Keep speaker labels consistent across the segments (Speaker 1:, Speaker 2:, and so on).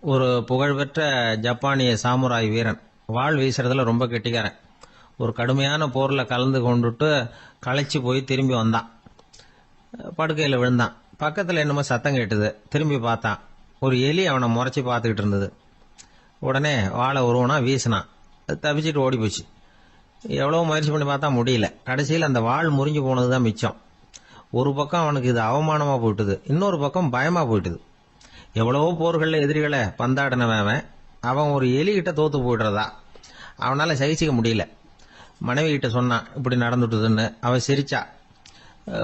Speaker 1: ஒரு புகழ்பெற்ற ஜப்பானிய சாமுராய் வீரன். வாள் வீசுறதுல ரொம்ப கெட்டிக்காரன். ஒரு கடுமையான போர்ல கலந்து கொண்டுட்டு களைச்சு போய் திரும்பி வந்தான். படுக்கையில் விழுந்தான். பக்கத்தில் என்னமோ சத்தம் கேட்டுது. திரும்பி பார்த்தான். ஒரு எலி அவனை முறைச்சி பார்த்துக்கிட்டு இருந்தது. உடனே வாழை உருவனா வீசினான். அது தப்பிச்சுட்டு ஓடி போச்சு. எவ்வளோ முயற்சி பண்ணி பார்த்தா முடியல. கடைசியில் அந்த வாள் முறிஞ்சு போனது தான் மிச்சம். ஒரு பக்கம் அவனுக்கு இது அவமானமாக போயிட்டுது, இன்னொரு பக்கம் பயமாக போயிட்டுது. எவ்வளவோ போர்களில் எதிரிகளை பந்தாடினவன் அவன் ஒரு எலிகிட்ட தோத்து போயிடுறதா அவனால் சகிச்சிக்க முடியல. மனைவி கிட்ட சொன்னான் இப்படி நடந்துட்டுதுன்னு. அவள் சிரிச்சா.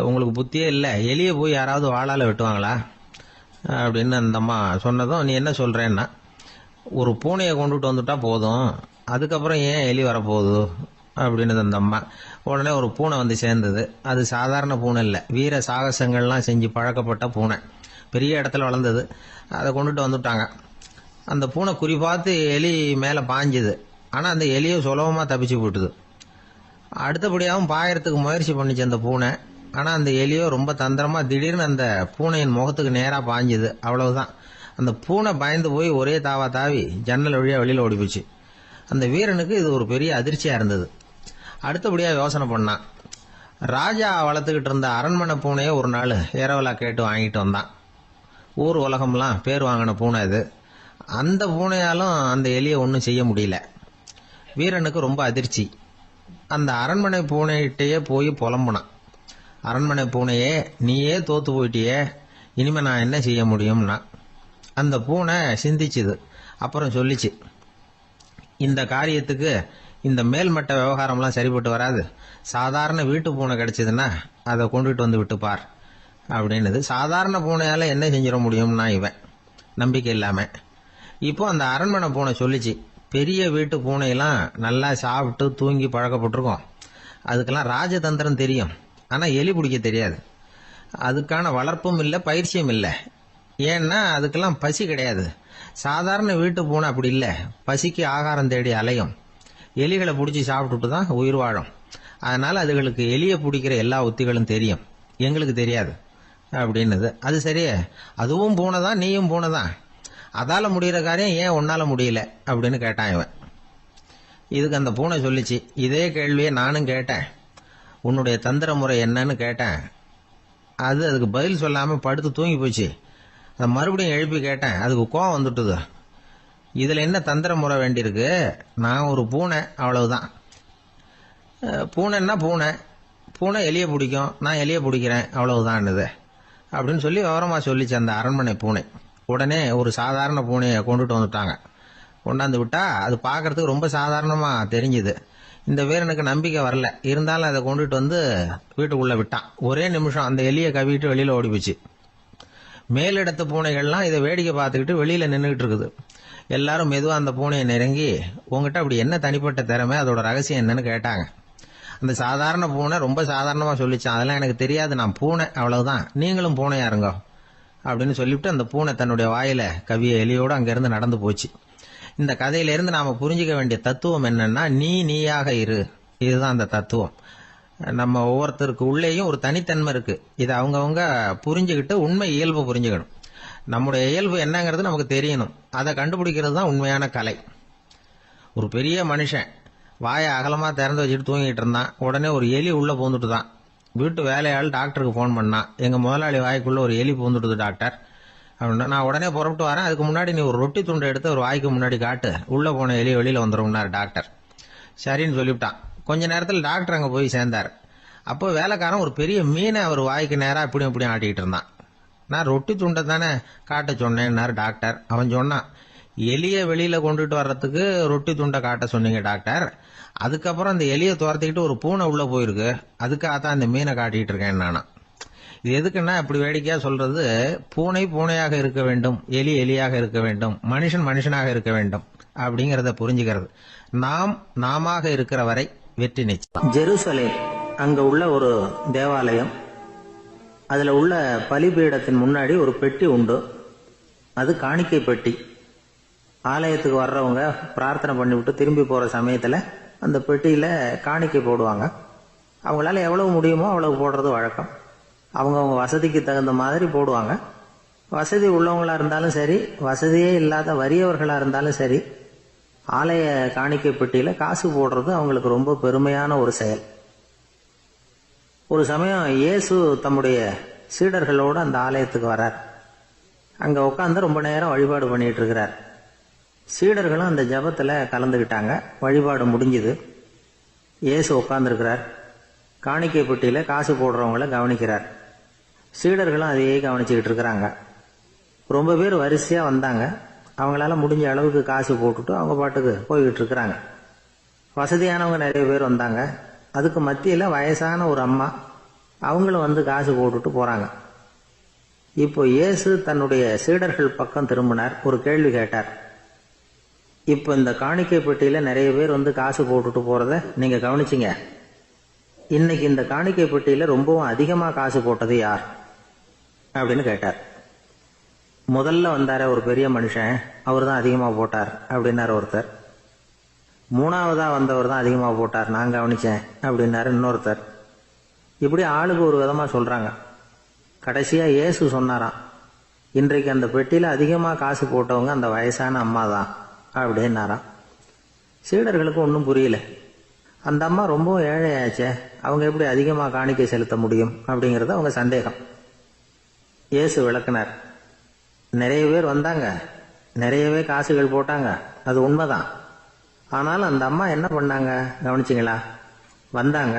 Speaker 1: உங்களுக்கு புத்தியே இல்லை, எலியை போய் யாராவது வாளால் வெட்டுவாங்களா அப்படின்னு அந்த அம்மா சொன்னதும், நீ என்ன சொல்கிறேன்னா, ஒரு பூனையை கொண்டுட்டு வந்துட்டா போதும், அதுக்கப்புறம் ஏன் எலி வரப்போகுது அப்படின்னு அந்த அம்மா. உடனே ஒரு பூனை வந்து சேர்ந்தது. அது சாதாரண பூனை இல்லை, வீர சாகசங்கள்லாம் செஞ்சு பழக்கப்பட்ட பூனை. பெரிய இடத்துல வளர்ந்தது. அதை கொண்டுட்டு வந்துட்டாங்க. அந்த பூனை குறி பார்த்து எலி மேலே பாஞ்சுது. ஆனால் அந்த எலியை சுலபமாக தப்பிச்சு போட்டுது. அடுத்தபடியாகவும் பாயறதுக்கு முயற்சி பண்ணிச்சு அந்த பூனை. ஆனால் அந்த எலியோ ரொம்ப தந்திரமாக திடீர்னு அந்த பூனையின் முகத்துக்கு நேராக பாஞ்சுது. அவ்வளவுதான். அந்த பூனை பயந்து போய் ஒரே தாவா தாவி ஜன்னல் வழியாக வெளியில் ஓடி போச்சு. அந்த வீரனுக்கு இது ஒரு பெரிய அதிர்ச்சியாக இருந்தது. அடுத்தபடியாக யோசனை பண்ணான். ராஜா வளர்த்துக்கிட்டு இருந்த அரண்மனை பூனையை ஒரு நாள் ஏரவலா கேட்டு வாங்கிட்டு வந்தான். ஊர் உலகம்லாம் பேர் வாங்கின பூனை அது. அந்த பூனையாலும் அந்த எலியை ஒன்றும் செய்ய முடியல. வீரனுக்கு ரொம்ப அதிர்ச்சி. அந்த அரண்மனை பூனைகிட்டேயே போய் புலம்புனான். அரண்மனை பூனையே, நீயே தோத்து போயிட்டியே, இனிமே நான் என்ன செய்ய முடியும்னா. அந்த பூனை சிந்திச்சுது. அப்புறம் சொல்லிச்சு, இந்த காரியத்துக்கு இந்த மேல்மட்ட விவகாரம்லாம் சரிப்பட்டு வராது. சாதாரண வீட்டு பூனை கிடைச்சதுன்னா அதை கொண்டுட்டு வந்து விட்டுப்பார் அப்படின்னது. சாதாரண பூனையால் என்ன செஞ்சிட முடியும்னா இவன் நம்பிக்கை இல்லாமல். இப்போ அந்த அரண்மனை பூனை சொல்லிச்சு, பெரிய வீட்டு பூனையெல்லாம் நல்லா சாப்பிட்டு தூங்கி பழக்கப்பட்டிருக்கோம். அதுக்கெல்லாம் ராஜதந்திரம் தெரியும், ஆனால் எலி பிடிக்க தெரியாது. அதுக்கான வளர்ப்பும் இல்லை, பயிற்சியும் இல்லை. ஏன்னா அதுக்கெல்லாம் பசி கிடையாது. சாதாரண வீட்டு பூனை அப்படி இல்லை, பசிக்கு ஆகாரம் தேடி அலையும். எலிகளை பிடிச்சி சாப்பிட்டுட்டு தான் உயிர் வாழும். அதனால் அதுகளுக்கு எலியை பிடிக்கிற எல்லா உத்திகளும் தெரியும், எங்களுக்கு தெரியாது அப்படின்னது. அது சரியே, அதுவும் பூனை தான், நீயும் பூனை தான், அதால் முடிகிற காரியம் ஏன் உன்னால் முடியல அப்படின்னு கேட்டான் இவன். இதுக்கு அந்த பூனை சொல்லிச்சு, இதே கேள்வியை நானும் கேட்டேன், உன்னுடைய தந்திர முறை என்னன்னு கேட்டேன். அதுக்கு பதில் சொல்லாமல் படுத்து தூங்கி போச்சு. அதை மறுபடியும் எழுப்பி கேட்டேன், அதுக்கு கோவம் வந்துட்டுது. இதில் என்ன தந்திர முறை வேண்டியிருக்கு, நான் ஒரு பூனை அவ்வளவுதான். பூனைன்னா பூனை, பூனை எலியை பிடிக்கும், நான் எலியை பிடிக்கிறேன் அவ்வளவுதான்னுது அப்படின்னு சொல்லி விவரமாக சொல்லிச்சு அந்த அரண்மனை பூனை. உடனே ஒரு சாதாரண பூனையை கொண்டுட்டு வந்துட்டாங்க. கொண்டாந்து விட்டா அது பார்க்கறதுக்கு ரொம்ப சாதாரணமாக தெரிஞ்சுது. இந்த வீரனுக்கு நம்பிக்கை வரல. இருந்தாலும் அதை கொண்டுட்டு வந்து வீட்டுக்குள்ளே விட்டான். ஒரே நிமிஷம் அந்த எலியை கவிட்டு வெளியில் ஓடிப்போச்சு. மேலிடத்து பூனைகள்லாம் இதை வேடிக்கை பார்த்துக்கிட்டு வெளியில் நின்றுக்கிட்டு இருக்குது. எல்லாரும் மெதுவாக அந்த பூனையை நெருங்கி, உங்ககிட்ட அப்படி என்ன தனிப்பட்ட திறமை, அதோட ரகசியம் என்னன்னு கேட்டாங்க. அந்த சாதாரண பூனை ரொம்ப சாதாரணமாக சொல்லிச்சான், அதெல்லாம் எனக்கு தெரியாது, நான் பூனை அவ்வளவுதான், நீங்களும் பூனையா இருங்க அப்படின்னு சொல்லிவிட்டு அந்த பூனை தன்னுடைய வாயில கவிய எலியோடு அங்கேருந்து நடந்து போச்சு. இந்த கதையிலேருந்து நாம் புரிஞ்சிக்க வேண்டிய தத்துவம் என்னன்னா, நீயாக இரு. இதுதான் அந்த தத்துவம். நம்ம ஒவ்வொருத்தருக்கு உள்ளேயும் ஒரு தனித்தன்மை இருக்கு. இதை அவங்கவுங்க புரிஞ்சுக்கிட்டு உண்மை இயல்பு புரிஞ்சுக்கணும். நம்முடைய இயல்பு என்னங்கிறது நமக்கு தெரியணும். அதை கண்டுபிடிக்கிறது தான் உண்மையான கலை. ஒரு பெரிய மனுஷன் வாயை அகலமாக திறந்து வச்சுட்டு தூங்கிட்டு இருந்தான். உடனே ஒரு எலி உள்ளே பூந்துட்டு தான். வீட்டு வேலையாள் டாக்டருக்கு ஃபோன் பண்ணான், எங்கள் முதலாளி வாய்க்குள்ளே ஒரு எலி பூந்துட்டுது டாக்டர் அப்படின்னா. நான் உடனே புறப்பட்டு வரேன், அதுக்கு முன்னாடி நீ ஒரு ரொட்டி துண்டை எடுத்து ஒரு வாய்க்கு முன்னாடி காட்டு, உள்ளே போன எலி வெளியில் வந்துடும்னார் டாக்டர். சரின்னு சொல்லிவிட்டான். கொஞ்ச நேரத்தில் டாக்டர் அங்கே போய் சேர்ந்தார். அப்போ வேலைக்காரன் ஒரு பெரிய மீனை அவர் வாய்க்கு நேராக இப்படியும் ஆட்டிக்கிட்டு இருந்தான். நான் ரொட்டி துண்டை தானே காட்ட சொன்னேன்னாரு டாக்டர். அவன் சொன்னான், எலியை வெளியில் கொண்டுட்டு வர்றதுக்கு ரொட்டி துண்டை காட்ட சொன்னீங்க டாக்டர், அதுக்கப்புறம் அந்த எலியை துரத்திக்கிட்டு ஒரு பூனை உள்ளே போயிருக்கு, அதுக்காகத்தான் இந்த மீனை காட்டிகிட்டு இருக்கேன் நானா. இது எதுக்குன்னா, இப்படி வேடிக்கையாக சொல்றது, பூனை பூனையாக இருக்க வேண்டும், எலி எலியாக இருக்க வேண்டும், மனுஷன் மனுஷனாக இருக்க வேண்டும் அப்படிங்கிறத புரிஞ்சுக்கிறது. நாம இருக்கிற வரை வெற்றி நிச்சயம். ஜெருசலேம் அங்க உள்ள ஒரு தேவாலயம். அதுல உள்ள பலிபீடத்தின் முன்னாடி ஒரு பெட்டி உண்டு. அது காணிக்கை பெட்டி. ஆலயத்துக்கு வர்றவங்க பிரார்த்தனை பண்ணிவிட்டு திரும்பி போற சமயத்துல அந்த பெட்டியில காணிக்கை போடுவாங்க. அவங்களால எவ்வளவு முடியுமோ அவ்வளவு போடுறது வழக்கம். அவங்கவுங்க வசதிக்கு தகுந்த மாதிரி போடுவாங்க. வசதி உள்ளவங்களா இருந்தாலும் சரி, வசதியே இல்லாத வறியவர்களா இருந்தாலும் சரி, ஆலய காணிக்கை பெட்டியில காசு போடுறது அவங்களுக்கு ரொம்ப பெருமையான ஒரு செயல். ஒரு சமயம் இயேசு தம்முடைய சீடர்களோடு அந்த ஆலயத்துக்கு வரார். அங்க உட்காந்து ரொம்ப நேரம் வழிபாடு பண்ணிட்டு இருக்கிறார். சீடர்களும் அந்த ஜபத்துல கலந்துகிட்டாங்க. வழிபாடு முடிஞ்சுது. இயேசு உட்கார்ந்துருக்கிறார். காணிக்கை பெட்டியில காசு போடுறவங்கள கவனிக்கிறார். சீடர்களும் அதையே கவனிச்சுக்கிட்டு இருக்கிறாங்க. ரொம்ப பேர் வரிசையா வந்தாங்க. அவங்களால முடிஞ்ச அளவுக்கு காசு போட்டுட்டு அவங்க பாட்டுக்கு போய்கிட்டு இருக்கிறாங்க. வசதியானவங்க நிறைய பேர் வந்தாங்க. அதுக்கு மத்தியில வயசான ஒரு அம்மா, அவங்களும் வந்து காசு போட்டுட்டு போறாங்க. இப்போ இயேசு தன்னுடைய சீடர்கள் பக்கம் திரும்பினார். ஒரு கேள்வி கேட்டார். இப்போ இந்த காணிக்கை பெட்டியில நிறைய பேர் வந்து காசு போட்டுட்டு போறத நீங்க கவனிச்சிங்க. இன்னைக்கு இந்த காணிக்கை பெட்டியில ரொம்பவும் அதிகமா காசு போட்டது யார் அப்படின்னு கேட்டார். முதல்ல வந்தார ஒரு பெரிய மனுஷன், அவர் தான் அதிகமா போட்டார் அப்படின்னாரு ஒருத்தர். மூணாவதா வந்தவர் தான் அதிகமா போட்டார், நான் கவனிச்சேன் அப்படின்னாரு இன்னொருத்தர். இப்படி ஆளுக்கு ஒரு விதமா சொல்றாங்க. கடைசியா இயேசு சொன்னாராம், இன்றைக்கு அந்த பெட்டியில அதிகமா காசு போட்டவங்க அந்த வயசான அம்மா தான் அப்படின்னாராம். சீடர்களுக்கு ஒன்றும் புரியல. அந்த அம்மா ரொம்ப ஏழையாச்சே, அவங்க எப்படி அதிகமாக காணிக்கை செலுத்த முடியும் அப்படிங்கிறது அவங்க சந்தேகம். இயேசு விளக்குனார். நிறைய பேர் வந்தாங்க, நிறையவே காசுகள் போட்டாங்க, அது உண்மைதான். ஆனாலும் அந்த அம்மா என்ன பண்ணாங்க கவனிச்சிங்களா? வந்தாங்க,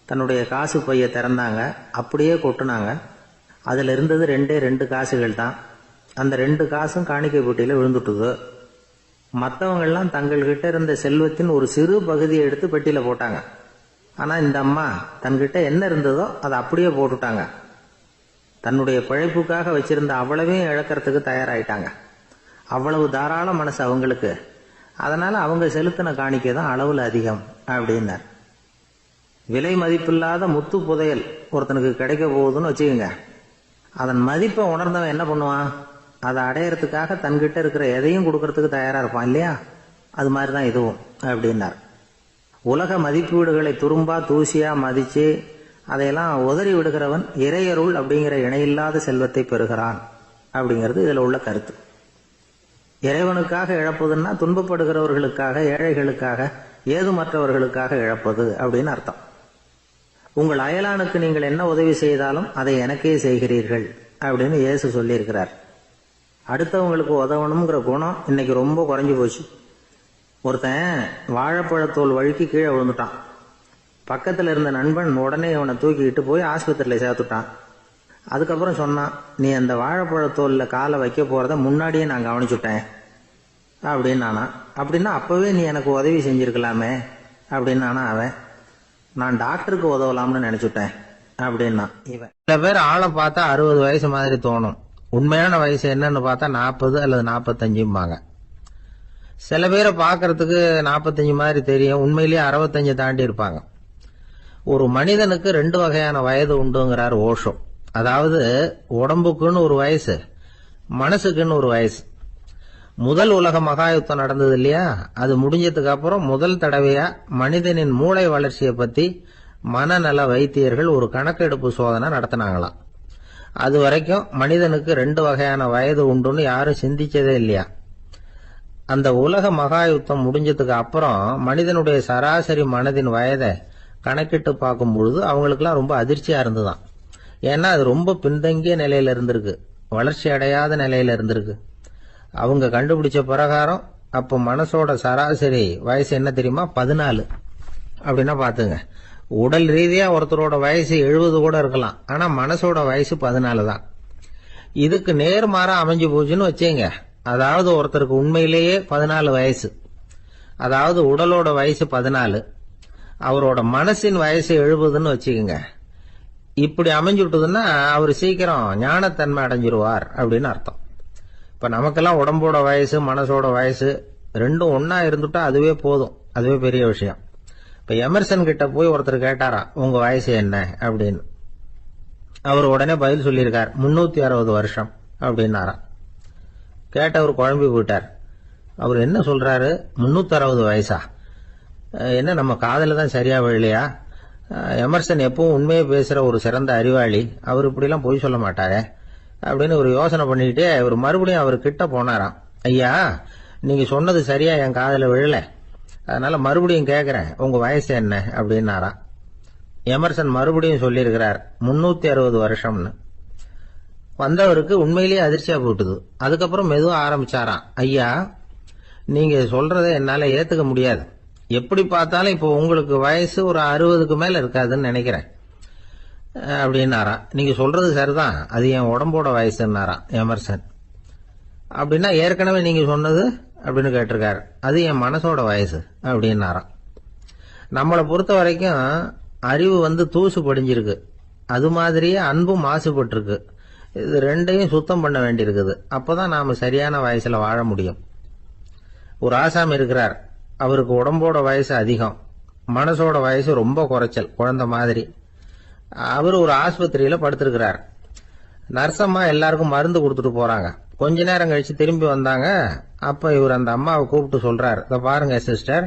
Speaker 1: தன்னுடைய காசு பைய திறந்தாங்க, அப்படியே கொட்டுனாங்க. அதுல இருந்தது ரெண்டு காசுகள் தான். அந்த 2 காசும் காணிக்கை பெட்டியில விழுந்துட்டுது. மற்றவங்கெல்லாம் தங்கள்கிட்ட இருந்த செல்வத்தின் ஒரு சிறு பகுதியை எடுத்து பெட்டியில போட்டாங்க. ஆனா இந்த அம்மா தன்கிட்ட என்ன இருந்ததோ அதை அப்படியே போட்டுட்டாங்க. தன்னுடைய பிழைப்புக்காக வச்சிருந்த அவ்வளவையும் இழக்கிறதுக்கு தயாராயிட்டாங்க. அவ்வளவு தாராள மனசு அவங்களுக்கு. அதனால அவங்க செலுத்தின காணிக்கை தான் அளவுல அதிகம் அப்படின்னார். விலை மதிப்பில்லாத முத்து புதையல் ஒருத்தனுக்கு கிடைக்க போகுதுன்னு வச்சுக்கோங்க. அதன் மதிப்பை உணர்ந்தவன் என்ன பண்ணுவான்? அதை அடையறதுக்காக தன்கிட்ட இருக்கிற எதையும் கொடுக்கறதுக்கு தயாரா இருப்பான் இல்லையா? அது மாதிரிதான் இதுவும் அப்படின்னார். உலக மதிப்பீடுகளை துரும்பா தூசியா மதிச்சு அதையெல்லாம் உதறி விடுகிறவன் இறையருள் அப்படிங்கிற இணையில்லாத செல்வத்தை பெறுகிறான் அப்படிங்கிறது இதுல உள்ள கருத்து. இறைவனுக்காக இழப்பதுன்னா துன்பப்படுகிறவர்களுக்காக, ஏழைகளுக்காக, ஏதுமற்றவர்களுக்காக இழப்பது அப்படின்னு அர்த்தம். உங்கள் அயலானுக்கு நீங்கள் என்ன உதவி செய்தாலும் அதை எனக்கே செய்கிறீர்கள் அப்படின்னு இயேசு சொல்லியிருக்கிறார். அடுத்தவங்களுக்கு உதவணுங்கிற குணம் இன்னைக்கு ரொம்ப குறைஞ்சு போச்சு. ஒருத்தன் வாழைப்பழத்தோல் வழுக்கி கீழே விழுந்துட்டான். பக்கத்துல இருந்த நண்பன் உடனே இவனை தூக்கிக்கிட்டு போய் ஆஸ்பத்திரியில சேர்த்துட்டான். அதுக்கப்புறம் சொன்னான், நீ அந்த வாழைப்பழத்தோல்ல காலை வைக்க போறத முன்னாடியே நான் கவனிச்சுட்டேன் அப்படின்னானா. அப்படின்னா அப்பவே நீ எனக்கு உதவி செஞ்சிருக்கலாமே அப்படின்னானா அவன். நான் டாக்டருக்கு உதவலாம்னு நினைச்சுட்டேன் அப்படின்னா இவன். சில பேர் ஆளை பார்த்தா 60 வயசு மாதிரி தோணும். உண்மையான வயசு என்னன்னு பார்த்தா 40 அல்லது 45. சில பேரை பார்க்கறதுக்கு 45 மாதிரி தெரியும், உண்மையிலேயே 65 தாண்டி இருப்பாங்க. ஒரு மனிதனுக்கு 2 வகையான வயது உண்டுங்கிறார் ஓஷோ. அதாவது உடம்புக்குன்னு ஒரு வயசு, மனசுக்குன்னு ஒரு வயசு. முதல் உலக மகாயுத்தம் நடந்தது இல்லையா, அது முடிஞ்சதுக்கு அப்புறம் முதல் தடவையா மனிதனின் மூளை வளர்ச்சியை பத்தி மனநல வைத்தியர்கள் ஒரு கணக்கெடுப்பு சோதனை நடத்தினாங்களாம். அது வரைக்கும் மனிதனுக்கு 2 வகையான வயது உண்டுன்னு யாரும் சிந்திச்சதே இல்லையா. அந்த உலக மகாயுத்தம் முடிஞ்சதுக்கு அப்புறம் மனிதனுடைய சராசரி மனதின் வயதை கணக்கிட்டு பார்க்கும் பொழுது அவங்களுக்குலாம் ரொம்ப அதிர்ச்சியா இருந்துதான். ஏன்னா அது ரொம்ப பின்தங்கிய நிலையில இருந்திருக்கு, வளர்ச்சி அடையாத நிலையில இருந்திருக்கு. அவங்க கண்டுபிடிச்ச பிரகாரம் அப்ப மனசோட சராசரி வயசு என்ன தெரியுமா? 14. அப்படின்னா பாத்துங்க, உடல் ரீதியா ஒருத்தரோட வயசு 70 கூட இருக்கலாம், ஆனா மனசோட வயசு 14 தான். இதுக்கு நேர்மாறா அமைஞ்சு போச்சுன்னு வச்சேங்க. அதாவது ஒருத்தருக்கு உண்மையிலேயே 14 வயசு, அதாவது உடலோட வயசு 14, அவரோட மனசின் வயசு 70ன்னு வச்சுக்கோங்க. இப்படி அமைஞ்சுட்டுதுன்னா அவர் சீக்கிரம் ஞானத்தன்மை அடைஞ்சிருவார் அப்படின்னு அர்த்தம். இப்ப நமக்கெல்லாம் உடம்போட வயசு மனசோட வயசு ரெண்டும் ஒன்னா இருந்துட்டா அதுவே போதும், அதுவே பெரிய விஷயம். இப்ப எமர்சன் கிட்ட போய் ஒருத்தர் கேட்டாரா, உங்க வயசு என்ன அப்படின்னு. அவர் உடனே பதில் சொல்லியிருக்கார், 360 வருஷம் அப்படின்னாரா. கேட்டவர் குழம்பி போயிட்டார். அவர் என்ன சொல்றாரு, 360 வயசா? என்ன நம்ம காதல தான் சரியா விழலையா? எமர்சன் எப்பவும் உண்மையை பேசுற ஒரு சிறந்த அறிவாளி, அவர் இப்படிலாம் பொய் சொல்ல மாட்டாரே. அப்படின்னு ஒரு யோசனை பண்ணிக்கிட்டே இவர் மறுபடியும் அவர் கிட்ட போனாராம். ஐயா, நீங்க சொன்னது சரியா என் காதுல விழல, அதனால மறுபடியும் கேட்கிறேன், உங்க வயசு என்ன அப்படின்னாராம். எமர்சன் மறுபடியும் சொல்லியிருக்கிறார் 360 வருஷம்னு. வந்தவருக்கு உண்மையிலேயே அதிர்ச்சியா போட்டுது. அதுக்கப்புறம் மெதுவா ஆரம்பிச்சாராம். ஐயா, நீங்க சொல்றதை என்னால ஏத்துக்க முடியாது. எப்படி பார்த்தாலும் இப்போ உங்களுக்கு வயசு ஒரு 60க்கு மேல இருக்காதுன்னு நினைக்கிறேன் அப்படின்னாராம். நீங்க சொல்றது சரிதான், அது என் உடம்போட வயசுன்னாராம் எமர்சன். அப்படின்னா ஏற்கனவே நீங்க சொன்னது அப்படின்னு கேட்டிருக்காரு. அது என் மனசோட வயசு அப்படின்னாராம். நம்மளை பொறுத்த வரைக்கும் அறிவு தூசு படிஞ்சிருக்கு, அது மாதிரியே அன்பும் மாசுபட்டிருக்கு. இது ரெண்டையும் சுத்தம் பண்ண வேண்டியிருக்குது. அப்பதான் நாம சரியான வயசுல வாழ முடியும். ஒரு ஆசாமி இருக்கிறார். அவருக்கு உடம்போட வயசு அதிகம், மனசோட வயசு ரொம்ப குறைச்சல், குழந்தை மாதிரி. அவர் ஒரு ஆஸ்பத்திரியில படுத்திருக்கிறார். நர்சம்மா எல்லாருக்கும் மருந்து கொடுத்துட்டு போறாங்க. கொஞ்ச நேரம் கழிச்சு திரும்பி வந்தாங்க. அப்ப இவர் அந்த அம்மாவை கூப்பிட்டு சொல்றாரு, இதை பாருங்க சிஸ்டர்,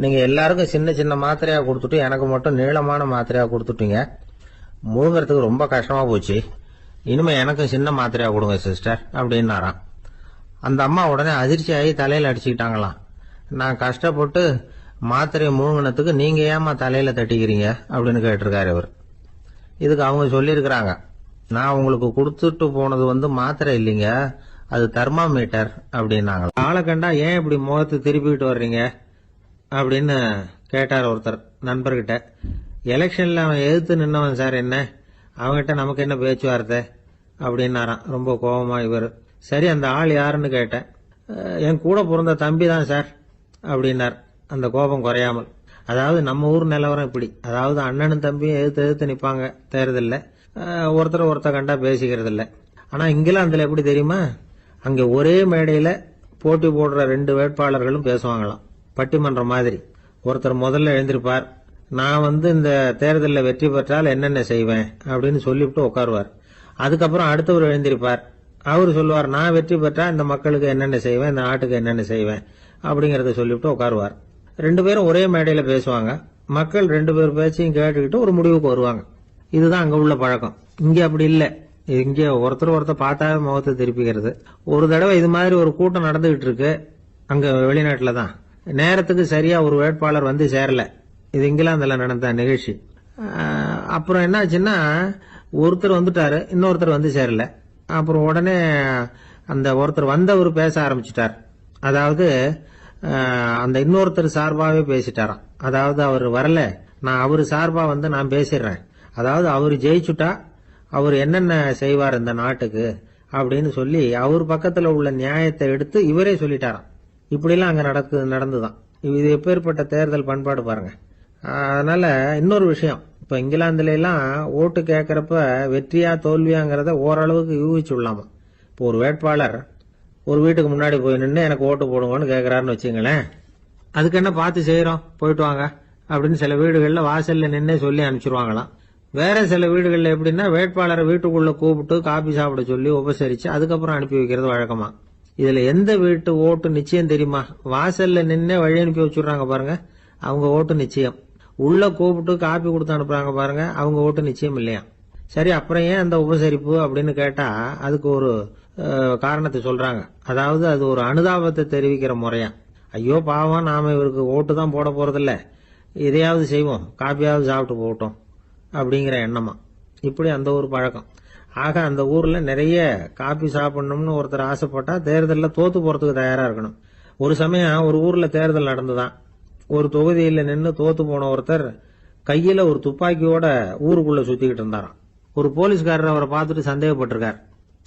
Speaker 1: நீங்க எல்லாருக்கும் சின்ன சின்ன மாத்திரையா கொடுத்துட்டு எனக்கு மட்டும் நீளமான மாத்திரையா கொடுத்துட்டீங்க. முழுங்கறதுக்கு ரொம்ப கஷ்டமா போச்சு. இனிமே எனக்கும் சின்ன மாத்திரையா கொடுங்க சிஸ்டர் அப்படின்னாராம். அந்த அம்மா உடனே அதிர்ச்சியாகி தலையில அடிச்சுக்கிட்டாங்களாம். நான் கஷ்டப்பட்டு மாத்திரையை முழுங்கினத்துக்கு நீங்க ஏமா தலையில தட்டிக்கிறீங்க அப்படின்னு கேட்டிருக்காரு இவர். இதுக்கு அவங்க சொல்லியிருக்கிறாங்க, நான் உங்களுக்கு கொடுத்துட்டு போனது மாத்திரை இல்லைங்க, அது தெர்மாமீட்டர் அப்படின்னாங்க. ஆளை கண்டா ஏன் இப்படி முகத்தை திருப்பிக்கிட்டு வர்றீங்க அப்படின்னு கேட்டார் ஒருத்தர் நண்பர்கிட்ட. எலெக்ஷன்ல அவன் எதிர்த்து நின்னவன் சார், என்ன அவன்கிட்ட நமக்கு என்ன பேச்சுவார்த்தை அப்படின்னாராம் ரொம்ப கோபமா இவர். சரி, அந்த ஆள் யாருன்னு கேட்டேன். என் கூட பிறந்த தம்பி தான் சார் அப்படின்னார் அந்த கோபம் குறையாமல். அதாவது நம்ம ஊர் நிலவரம் இப்படி, அதாவது அண்ணனும் தம்பியும் எதிர்த்து நிப்பாங்க தேர்தல்ல, ஒருத்தர் கண்டா பேசிக்கிறது இல்ல. ஆனா இங்கிலாந்துல எப்படி தெரியுமா, அங்க ஒரே மேடையில போட்டி போடுற 2 வேட்பாளர்களும் பேசுவாங்களாம், பட்டிமன்றம் மாதிரி. ஒருத்தர் முதல்ல எழுந்திருப்பார், நான் இந்த தேர்தலில் வெற்றி பெற்றால் என்னென்ன செய்வேன் அப்படின்னு சொல்லிவிட்டு உட்காருவார். அதுக்கப்புறம் அடுத்தவர் எழுந்திருப்பார், அவர் சொல்லுவார், நான் வெற்றி பெற்றா இந்த மக்களுக்கு என்னென்ன செய்வேன், இந்த நாட்டுக்கு என்னென்ன செய்வேன் அப்படிங்கறத சொல்லிவிட்டு உட்காருவார். 2 பேரும் ஒரே மேடையில பேசுவாங்க. மக்கள் 2 பேர் பேச்சையும் கேட்டுக்கிட்டு ஒரு முடிவுக்கு வருவாங்க. இதுதான் அங்க உள்ள பழக்கம். இங்க அப்படி இல்ல. இங்க ஒருத்தர் பார்த்தாவே முகத்தை திருப்பிக்கிறது. ஒரு தடவை இது மாதிரி ஒரு கூட்டம் நடந்துகிட்டு இருக்கு, அங்க வெளிநாட்டுல தான். நேரத்துக்கு சரியா ஒரு வேட்பாளர் சேரல. இது இங்கிலாந்துல நடந்த நிகழ்ச்சி. அப்புறம் என்னாச்சுன்னா, ஒருத்தர் வந்துட்டாரு, இன்னொருத்தர் சேரல. அப்புறம் உடனே அந்த ஒருத்தர் வந்தவர் பேச ஆரம்பிச்சுட்டார். அதாவது அந்த இன்னொருத்தர் சார்பாவே பேசிட்டாராம். அதாவது அவர் வரல, நான் அவரு சார்பா நான் பேசிடுறேன். அதாவது அவர் ஜெயிச்சுட்டா அவர் என்னென்ன செய்வார் இந்த நாட்டுக்கு அப்படின்னு சொல்லி அவர் பக்கத்துல உள்ள நியாயத்தை எடுத்து இவரே சொல்லிட்டாராம். இப்படிலாம் அங்க நடந்துதான். இது எப்பேற்பட்ட தேர்தல் பண்பாடு பாருங்க. அதனால இன்னொரு விஷயம், இப்ப இங்கிலாந்துல எல்லாம் ஓட்டு கேட்கறப்ப வெற்றியா தோல்வியாங்கிறத ஓரளவுக்கு யூகிச்சு விடலாமா. இப்போ ஒரு வேட்பாளர் ஒரு வீட்டுக்கு முன்னாடி போய் நின்று எனக்கு ஓட்டு போடுங்கன்னு கேட்கிறாருன்னு வச்சுங்களேன், அதுக்கு என்ன பார்த்து செய்யறோம், போயிட்டு வாங்க அப்படின்னு சில வீடுகள்ல வாசல்ல நின்னே சொல்லி அனுப்பிச்சிருவாங்களாம். வேற சில வீடுகள்ல எப்படின்னா வேட்பாளரை வீட்டுக்குள்ள கூப்பிட்டு காபி சாப்பிட சொல்லி உபசரிச்சு அதுக்கப்புறம் அனுப்பி வைக்கிறது வழக்கமா. இதுல எந்த வீட்டு ஓட்டு நிச்சயம் தெரியுமா? வாசல்ல நின்னே வழி அனுப்பி வச்சுடுறாங்க பாருங்க, அவங்க ஓட்டு நிச்சயம். உள்ள கூப்பிட்டு காப்பி கொடுத்து அனுப்புறாங்க பாருங்க, அவங்க ஓட்டு நிச்சயம் இல்லையா. சரி, அப்புறம் ஏன் அந்த உபசரிப்பு அப்படின்னு கேட்டா அதுக்கு ஒரு காரணத்தை சொல்றாங்க. அதாவது அது ஒரு அனுதாபத்தை தெரிவிக்கிற முறையா. ஐயோ பாவம், நாம இவருக்கு ஓட்டு தான் போட போறதில்ல, இதையாவது செய்வோம், காப்பியாவது சாப்பிட்டு போகட்டும் அப்படிங்கிற எண்ணமா. இப்படி அந்த ஒரு பழக்கம். ஆக அந்த ஊர்ல நிறைய காப்பி சாப்பிடணும்னு ஒருத்தர் ஆசைப்பட்டா தேர்தலில் தோத்து போறதுக்கு தயாரா இருக்கணும். ஒரு சமயம் ஒரு ஊர்ல தேர்தல் நடந்துதான். ஒரு தொகுதியில நின்று தோத்து போன ஒருத்தர் கையில ஒரு துப்பாக்கியோட ஊருக்குள்ள சுத்திக்கிட்டு இருந்தாராம். ஒரு போலீஸ்காரர் அவரை பார்த்துட்டு சந்தேகப்பட்டிருக்கார்.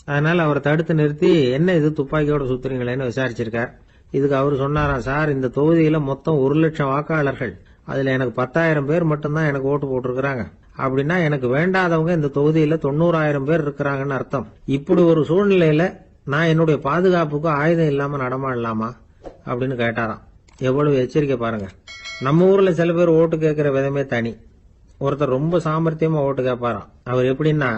Speaker 1: அதனால அவரை தடுத்து நிறுத்தி, என்ன இது துப்பாக்கியோட சுத்துறீங்களேன்னு விசாரிச்சிருக்கார். இதுக்கு அவர் சொன்னாராம், சார், இந்த தொகுதியில மொத்தம் 1,00,000 வாக்காளர்கள், அதுல எனக்கு 10,000 பேர் மட்டும்தான் எனக்கு ஓட்டு போட்டிருக்கிறாங்க. அப்படின்னா எனக்கு வேண்டாதவங்க இந்த தொகுதியில 90,000 பேர் இருக்கிறாங்கன்னு அர்த்தம். இப்படி ஒரு சூழ்நிலையில நான் என்னுடைய பாதுகாப்புக்கு ஆயுதம் இல்லாம நடமாடலாமா அப்படின்னு கேட்டாராம். எவ்வளவு எச்சரிக்கை பாருங்க. நம்ம ஊர்ல சில பேர் ஓட்டு கேட்கிற விதமே தனி. ஒருத்தர் ரொம்ப சாமர்த்தியமா ஓட்டு கேட்பாராம். அவர் எப்படின்னா,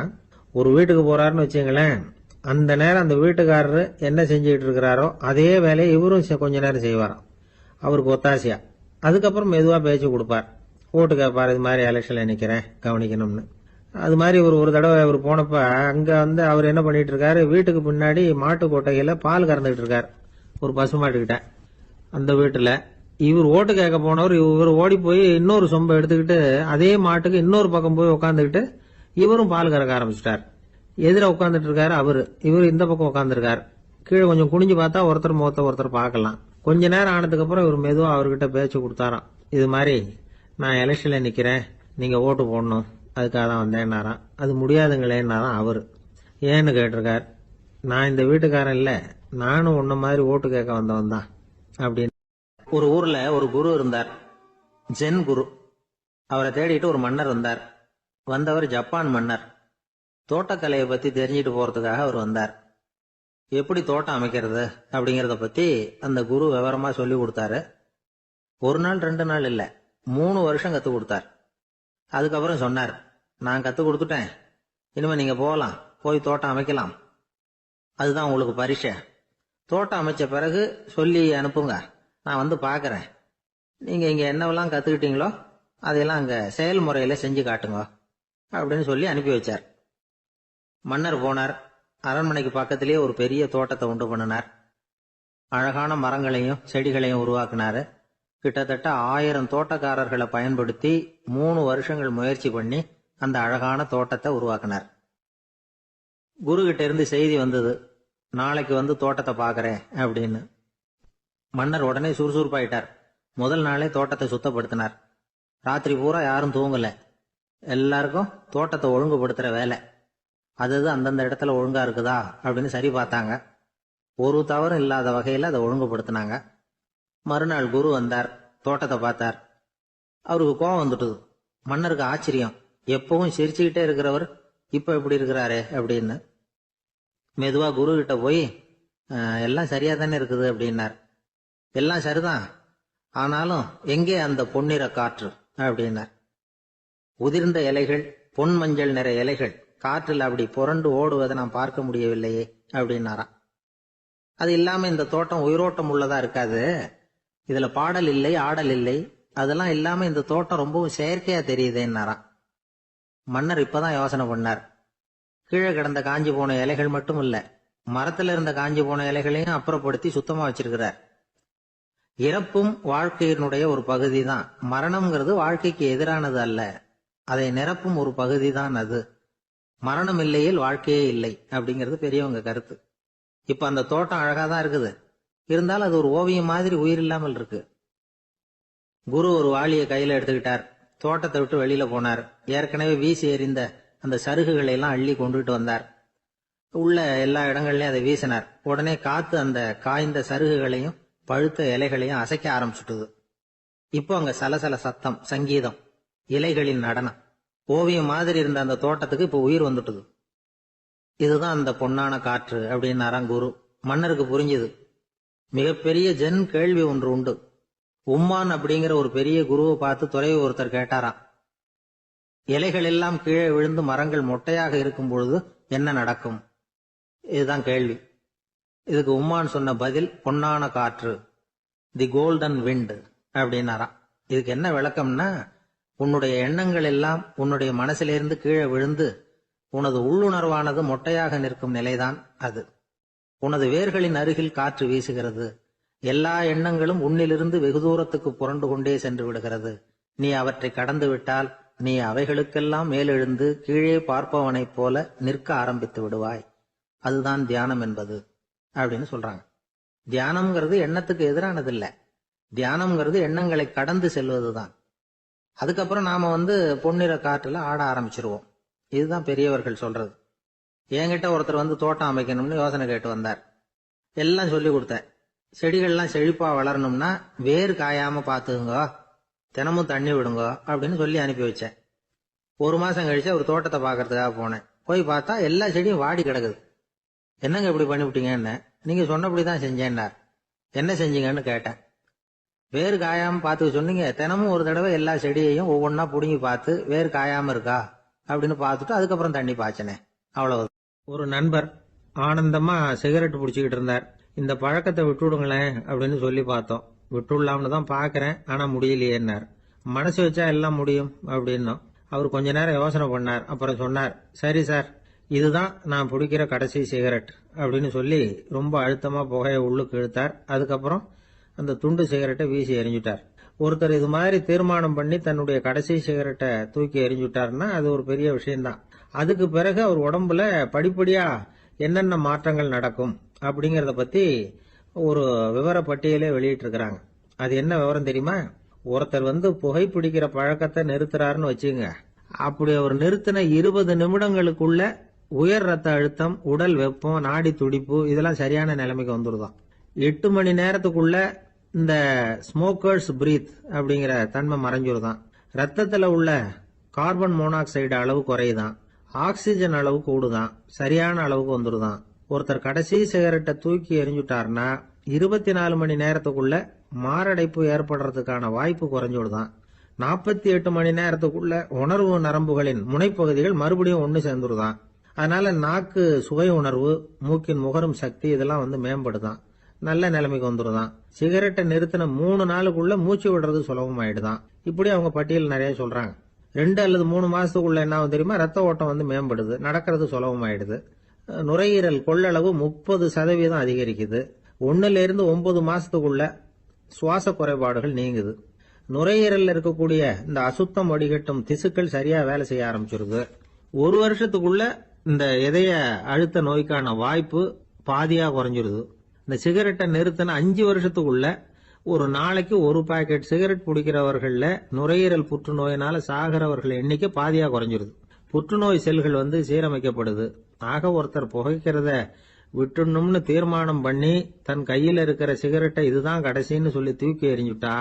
Speaker 1: ஒரு வீட்டுக்கு போறாருன்னு வச்சுங்களேன், அந்த நேரம் அந்த வீட்டுக்காரரு என்ன செஞ்சுக்கிட்டு இருக்கிறாரோ அதே வேலையை இவரும் கொஞ்ச நேரம் செய்வாராம், அவருக்கு ஒத்தாசையா. அதுக்கப்புறம் மெதுவா பேச்சு கொடுப்பார், ஓட்டு கேட்பார், இது மாதிரி எலெக்ஷன்ல நிக்கிறேன் கவனிக்கணும்னு. அது மாதிரி ஒரு தடவை அவர் போனப்ப அங்க அவர் என்ன பண்ணிட்டு இருக்காரு, வீட்டுக்கு பின்னாடி மாட்டு கொட்டையில பால் கறந்துகிட்டு இருக்காரு ஒரு பசுமாட்டுக்கிட்ட. அந்த வீட்டுல இவர் ஓட்டு கேட்க போனவர் இவர் ஓடி போய் இன்னொரு சொம்பை எடுத்துக்கிட்டு அதே மாட்டுக்கு இன்னொரு பக்கம் போய் உட்காந்துக்கிட்டு இவரும் பால் கறக்க ஆரம்பிச்சிட்டார். எதிர உட்காந்துட்டு இருக்காரு இவர் இந்த பக்கம் உட்காந்துருக்காரு. கீழே கொஞ்சம் குனிஞ்சு பார்த்தா ஒருத்தர் முகத்தை ஒருத்தர் பார்க்கலாம். கொஞ்ச நேரம் ஆனதுக்கு அப்புறம் இவர் மெதுவா அவர்கிட்ட பேச்சு கொடுத்தாராம். இது மாதிரி நான் எலெக்ஷன்ல நிக்கிறேன், நீங்க ஓட்டு போடணும், அதுக்காக தான் வந்தேன்னாராம். அது முடியாதுங்களேன்னாராம் அவரு. ஏன்னு கேட்டிருக்கார். நான் இந்த வீட்டுக்காரன் இல்ல, நானும் உன்ன மாதிரி ஓட்டு கேட்க வந்தவன் தான் அப்படின்னு. ஒரு ஊர்ல ஒரு குரு இருந்தார், ஜென் குரு. அவரை தேடிட்டு ஒரு மன்னர் வந்தார். வந்தவர் ஜப்பான் மன்னர். தோட்டக்கலையை பத்தி தெரிஞ்சிட்டு போறதுக்காக அவர் வந்தார். எப்படி தோட்டம் அமைக்கிறது அப்படிங்கறத பத்தி அந்த குரு விவரமா சொல்லி கொடுத்தாரு. ஒரு நாள் 2 நாள் இல்ல, 3 வருஷம் கத்து கொடுத்தார். அதுக்கப்புறம் சொன்னார், நான் கத்து கொடுத்துட்டேன், இனிமே நீங்க போகலாம், போய் தோட்டம் அமைக்கலாம், அதுதான் உங்களுக்கு பரிசை. தோட்டம் அமைச்ச பிறகு சொல்லி அனுப்புங்க, நான் வந்து பாக்குறேன். நீங்க இங்க என்னவெல்லாம் கத்துக்கிட்டீங்களோ அதையெல்லாம் அங்க செயல்முறையில செஞ்சு காட்டுங்க அப்படின்னு சொல்லி அனுப்பி வச்சார். மன்னர் போனார். அரண்மனைக்கு பக்கத்திலேயே ஒரு பெரிய தோட்டத்தை உண்டு பண்ணினார். அழகான மரங்களையும் செடிகளையும் உருவாக்கினாரு. கிட்டத்தட்ட 1000 தோட்டக்காரர்களை பயன்படுத்தி 3 வருஷங்கள் முயற்சி பண்ணி அந்த அழகான தோட்டத்தை உருவாக்கினார். குரு கிட்ட இருந்து செய்தி வந்தது, நாளைக்கு வந்து தோட்டத்தை பாக்குறேன் அப்படின்னு. மன்னர் உடனே சுறுசுறுப்பாயிட்டார். முதல் நாளே தோட்டத்தை சுத்தப்படுத்தினார். ராத்திரி பூரா யாரும் தூங்கல. எல்லாருக்கும் தோட்டத்தை ஒழுங்குபடுத்துற வேலை. அது அந்தந்த இடத்துல ஒழுங்கா இருக்குதா அப்படின்னு சரி பார்த்தாங்க. ஒரு தவறும் இல்லாத வகையில அதை ஒழுங்குபடுத்தினாங்க. மறுநாள் குரு வந்தார், தோட்டத்தை பார்த்தார். அவருக்கு கோபம் வந்துட்டுது. மன்னருக்கு ஆச்சரியம், எப்பவும் சிரிச்சுக்கிட்டே இருக்கிறவர் இப்ப எப்படி இருக்கிறாரே அப்படின்னு. மெதுவா குரு கிட்ட போய் எல்லாம் சரியா தானே இருக்குது அப்படின்னார். எல்லாம் சரிதான், ஆனாலும் எங்கே அந்த பொன்னிற காற்று அப்படின்னார். உதிர்ந்த இலைகள், பொன் மஞ்சள் நிற இலைகள் காற்றில் அப்படி புரண்டு ஓடுவதை நான் பார்க்க முடியவில்லையே அப்படின்னாராம். அது இல்லாம இந்த தோட்டம் உயிரோட்டம் உள்ளதா இருக்காது, இதுல பாடல் இல்லை, ஆடல் இல்லை, அதெல்லாம் இல்லாம இந்த தோட்டம் ரொம்பவும் செயற்கையா தெரியுதுன்னாராம். மன்னர் இப்பதான் யோசனை பண்ணார். கீழே கிடந்த காஞ்சி போன இலைகள் மட்டும் இல்ல, மரத்துல இருந்த காஞ்சி போன இலைகளையும் அப்புறப்படுத்தி சுத்தமா வச்சிருக்கிறார். இறப்பும் வாழ்க்கையினுடைய ஒரு பகுதி தான். மரணம்ங்கிறது வாழ்க்கைக்கு எதிரானது அல்ல, அதை நிரப்பும் ஒரு பகுதி தான் அது. மரணம் இல்லையில் வாழ்க்கையே இல்லை அப்படிங்கிறது பெரியவங்க கருத்து. இப்ப அந்த தோட்டம் அழகாதான் இருக்குது, இருந்தாலும் அது ஒரு ஓவியம் மாதிரி உயிர் இல்லாமல் இருக்கு. குரு ஒரு வாளியை கையில எடுத்துக்கிட்டார். தோட்டத்தை விட்டு வெளியில போனார். ஏற்கனவே வீசி எறிந்த அந்த சருகுகளை எல்லாம் அள்ளி கொண்டுட்டு வந்தார். உள்ள எல்லா இடங்கள்லயும் அதை வீசினார். உடனே காத்து அந்த காய்ந்த சருகுகளையும் பழுத்த இலைகளையும் அசைக்க ஆரம்பிச்சுட்டுது. இப்போ அங்க சலசல சத்தம், சங்கீதம், இலைகளின் நடனம். ஓவியம் மாதிரி இருந்த அந்த தோட்டத்துக்கு இப்போ உயிர் வந்துட்டுது. இதுதான் அந்த பொன்னான காற்று அப்படின்னாராம் குரு. மன்னருக்கு புரிஞ்சுது. மிகப்பெரிய ஜென் கேள்வி ஒன்று உண்டு. உம்மான் அப்படிங்கிற ஒரு பெரிய குருவை பார்த்து துறவி ஒருத்தர் கேட்டாராம், இலைகள் எல்லாம் கீழே விழுந்து மரங்கள் மொட்டையாக இருக்கும் பொழுது என்ன நடக்கும்? இதுதான் கேள்வி. இதுக்கு உம்மான் சொன்ன பதில் பொன்னான காற்று, தி கோல்டன் விண்ட் அப்படின்னாராம். இதுக்கு என்ன விளக்கம்னா, உன்னுடைய எண்ணங்கள் எல்லாம் உன்னுடைய மனசிலிருந்து கீழே விழுந்து உனது உள்ளுணர்வானது மொட்டையாக நிற்கும் நிலைதான் அது. உனது வேர்களின் அருகில் காற்று வீசுகிறது. எல்லா எண்ணங்களும் உன்னிலிருந்து வெகு தூரத்துக்கு புரண்டு கொண்டே சென்று விடுகிறது. நீ அவற்றை கடந்து விட்டால் நீ அவைகளுக்கெல்லாம் மேலெழுந்து கீழே பார்ப்பவனைப் போல நிற்க ஆரம்பித்து விடுவாய். அதுதான் தியானம் என்பது அப்படின்னு சொல்றாங்க. தியானம்ங்கிறது எண்ணத்துக்கு எதிரானது இல்ல, தியானம்ங்கிறது எண்ணங்களை கடந்து செல்வதுதான். அதுக்கப்புறம் நாம பொன்னிற காற்றுல ஆட ஆரம்பிச்சிருவோம். இதுதான் பெரியவர்கள் சொல்றது. என்கிட்ட ஒருத்தர் தோட்டம் அமைக்கணும்னு யோசனை கேட்டு வந்தார். எல்லாம் சொல்லி கொடுத்தேன். செடிகள்லாம் செழிப்பா வளரணும்னா வேர் காயாம பாத்துக்குங்க, தினமும் தண்ணி விடுங்க அப்படின்னு சொல்லி அனுப்பி வச்சேன். 1 மாசம் கழிச்சு ஒரு தோட்டத்தை பாக்குறதுக்காக போனேன். போய் பார்த்தா எல்லா செடியும் வாடி கிடக்குது. என்னங்க இப்படி பண்ணிவிட்டீங்கன்னு. நீங்க சொன்னபடிதான் செஞ்சேன்னார். என்ன செஞ்சீங்கன்னு கேட்டேன். வேர் காயாம பாத்துக்க சொன்னீங்க, தினமும் ஒரு தடவை எல்லா செடியையும் ஒவ்வொன்னா புடுங்கி பார்த்து வேர் காயாம இருக்கா அப்படின்னு பார்த்துட்டு அதுக்கப்புறம் தண்ணி பாய்ச்சனேன், அவ்வளவு. ஒரு நண்பர் ஆனந்தமா சிகரெட் பிடிச்சிக்கிட்டு இருந்தார். இந்த பழக்கத்தை விட்டுவிடுங்களேன் அப்படின்னு சொல்லி பார்த்தோம். விட்டுடலாம்னு தான் பாக்குறேன், ஆனா முடியலையேன்னார். மனசு வச்சா எல்லாம் முடியும் அப்படின்னும். அவர் கொஞ்ச நேரம் யோசனை பண்ணார். அப்புறம் சொன்னார், சரி சார், இதுதான் நான் பிடிக்கிற கடைசி சிகரெட் அப்படின்னு சொல்லி ரொம்ப அழுத்தமா புகையை உள்ளுக்கு இழுத்தார். அதுக்கப்புறம் அந்த துண்டு சிகரெட்டை வீசி எறிஞ்சுட்டார். ஒருத்தர் இது மாதிரி தீர்மானம் பண்ணி தன்னுடைய கடைசி சிகரெட்டை தூக்கி எறிஞ்சுட்டாருன்னா அது ஒரு பெரிய விஷயம்தான். அதுக்கு பிறகு அவர் உடம்புல படிப்படியா என்னென்ன மாற்றங்கள் நடக்கும் அப்படிங்கறத பத்தி ஒரு விவர பட்டியலே வெளியிட்டு இருக்கிறாங்க. அது என்ன விவரம் தெரியுமா? ஒருத்தர் புகைப்பிடிக்கிற பழக்கத்தை நிறுத்துறாருன்னு வச்சுங்க. அப்படி அவர் நிறுத்தின 20 நிமிடங்களுக்குள்ள உயர் ரத்த அழுத்தம், உடல் வெப்பம், நாடி துடிப்பு இதெல்லாம் சரியான நிலைமைக்கு வந்துருதான். 8 மணி நேரத்துக்குள்ள இந்த ஸ்மோக்கர்ஸ் பிரீத் அப்படிங்கிற தன்மை மறைஞ்சிருதான். ரத்தத்துல உள்ள கார்பன் மோனாக்சைடு அளவு குறையுதான், ஆக்சிஜன் அளவு கூடுதான், சரியான அளவுக்கு வந்துருதான். ஒருத்தர் கடைசி சிகரெட்டை தூக்கி எறிஞ்சுட்டாருன்னா 24 மணி நேரத்துக்குள்ள மாரடைப்பு ஏற்படுறதுக்கான வாய்ப்பு குறைஞ்சுடுதான். 48 மணி நேரத்துக்குள்ள உணர்வு நரம்புகளின் முனைப்பகுதிகள் மறுபடியும் ஒன்னு சேர்ந்துருதான். அதனால நாக்கு சுவை உணர்வு, மூக்கின் முகரும் சக்தி இதெல்லாம் மேம்படுதான், நல்ல நிலைமைக்கு வந்துருதான். சிகரெட்டை நிறுத்தின 3 நாளுக்குள்ள மூச்சு விடுறது சுலபமாயிடுதான். இப்படி அவங்க பட்டியல் நிறைய சொல்றாங்க. 2 அல்லது 3 மாசத்துக்குள்ள என்ன ஆகும் தெரியுமா? ரத்த ஓட்டம் மேம்படுது, நடக்கிறது சுலபமாயிடுது. நுரையீரல் கொள்ளளவு 30% அதிகரிக்குது. 1 to 9 மாசத்துக்குள்ள சுவாச குறைபாடுகள் நீங்குது. நுரையீரல்ல இருக்கக்கூடிய இந்த அசுத்தம் வடிகட்டும் திசுக்கள் சரியா வேலை செய்ய ஆரம்பிச்சிருது. 1 வருஷத்துக்குள்ள இந்த இதய அழுத்த நோய்க்கான வாய்ப்பு பாதியா குறைஞ்சிருது. இந்த சிகரெட்டை நிறுத்தின 5 வருஷத்துக்குள்ள ஒரு நாளைக்கு 1 பாக்கெட் சிகரெட் பிடிக்கிறவர்கள்ல நுரையீரல் புற்றுநோயினால சாகிறவர்கள் எண்ணிக்கை பாதியா குறைஞ்சிருது. புற்றுநோய் செல்கள் சீரமைக்கப்படுது. ஆக ஒருத்தர் புகைக்கிறத விட்டுணும்னு தீர்மானம் பண்ணி தன் கையில இருக்கிற சிகரெட்டை இதுதான் கடைசின்னு சொல்லி தூக்கி எறிஞ்சுட்டா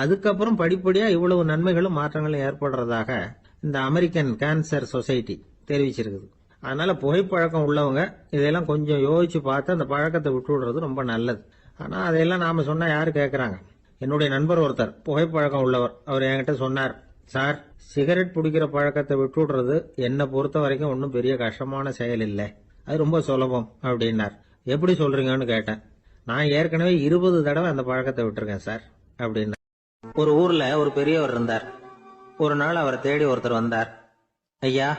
Speaker 1: அதுக்கப்புறம் படிப்படியா இவ்வளவு நன்மைகளும் மாற்றங்களும் ஏற்படுறதாக இந்த அமெரிக்கன் கேன்சர் சொசைட்டி தெரிவிச்சிருக்குது. அதனால புகைப்பழக்கம் உள்ளவங்க இதெல்லாம் கொஞ்சம் யோசிச்சு பார்த்து அந்த பழக்கத்தை விட்டு விடுறது ரொம்ப நல்லது. ஆனா அதையெல்லாம் நாம சொன்னா யாரு கேட்கறாங்க? என்னுடைய நண்பர் ஒருத்தர் புகைப்பழக்கம் உள்ளவர், அவர் என்கிட்ட சொன்னார், சார், சிகரெட் பிடிக்கிற பழக்கத்தை விட்டு விடுறது என்னை பொறுத்த வரைக்கும் ஒன்றும் பெரிய கஷ்டமான செயல் இல்லை, அது ரொம்ப சுலபம் அப்படின்னார். எப்படி சொல்றீங்கன்னு கேட்டேன். நான் ஏற்கனவே 20 தடவை அந்த பழக்கத்தை விட்டுருக்கேன் சார் அப்படின்னு. ஒரு ஊர்ல ஒரு பெரியவர் இருந்தார். ஒரு நாள் அவரை தேடி ஒருத்தர் வந்தார். ஐயா,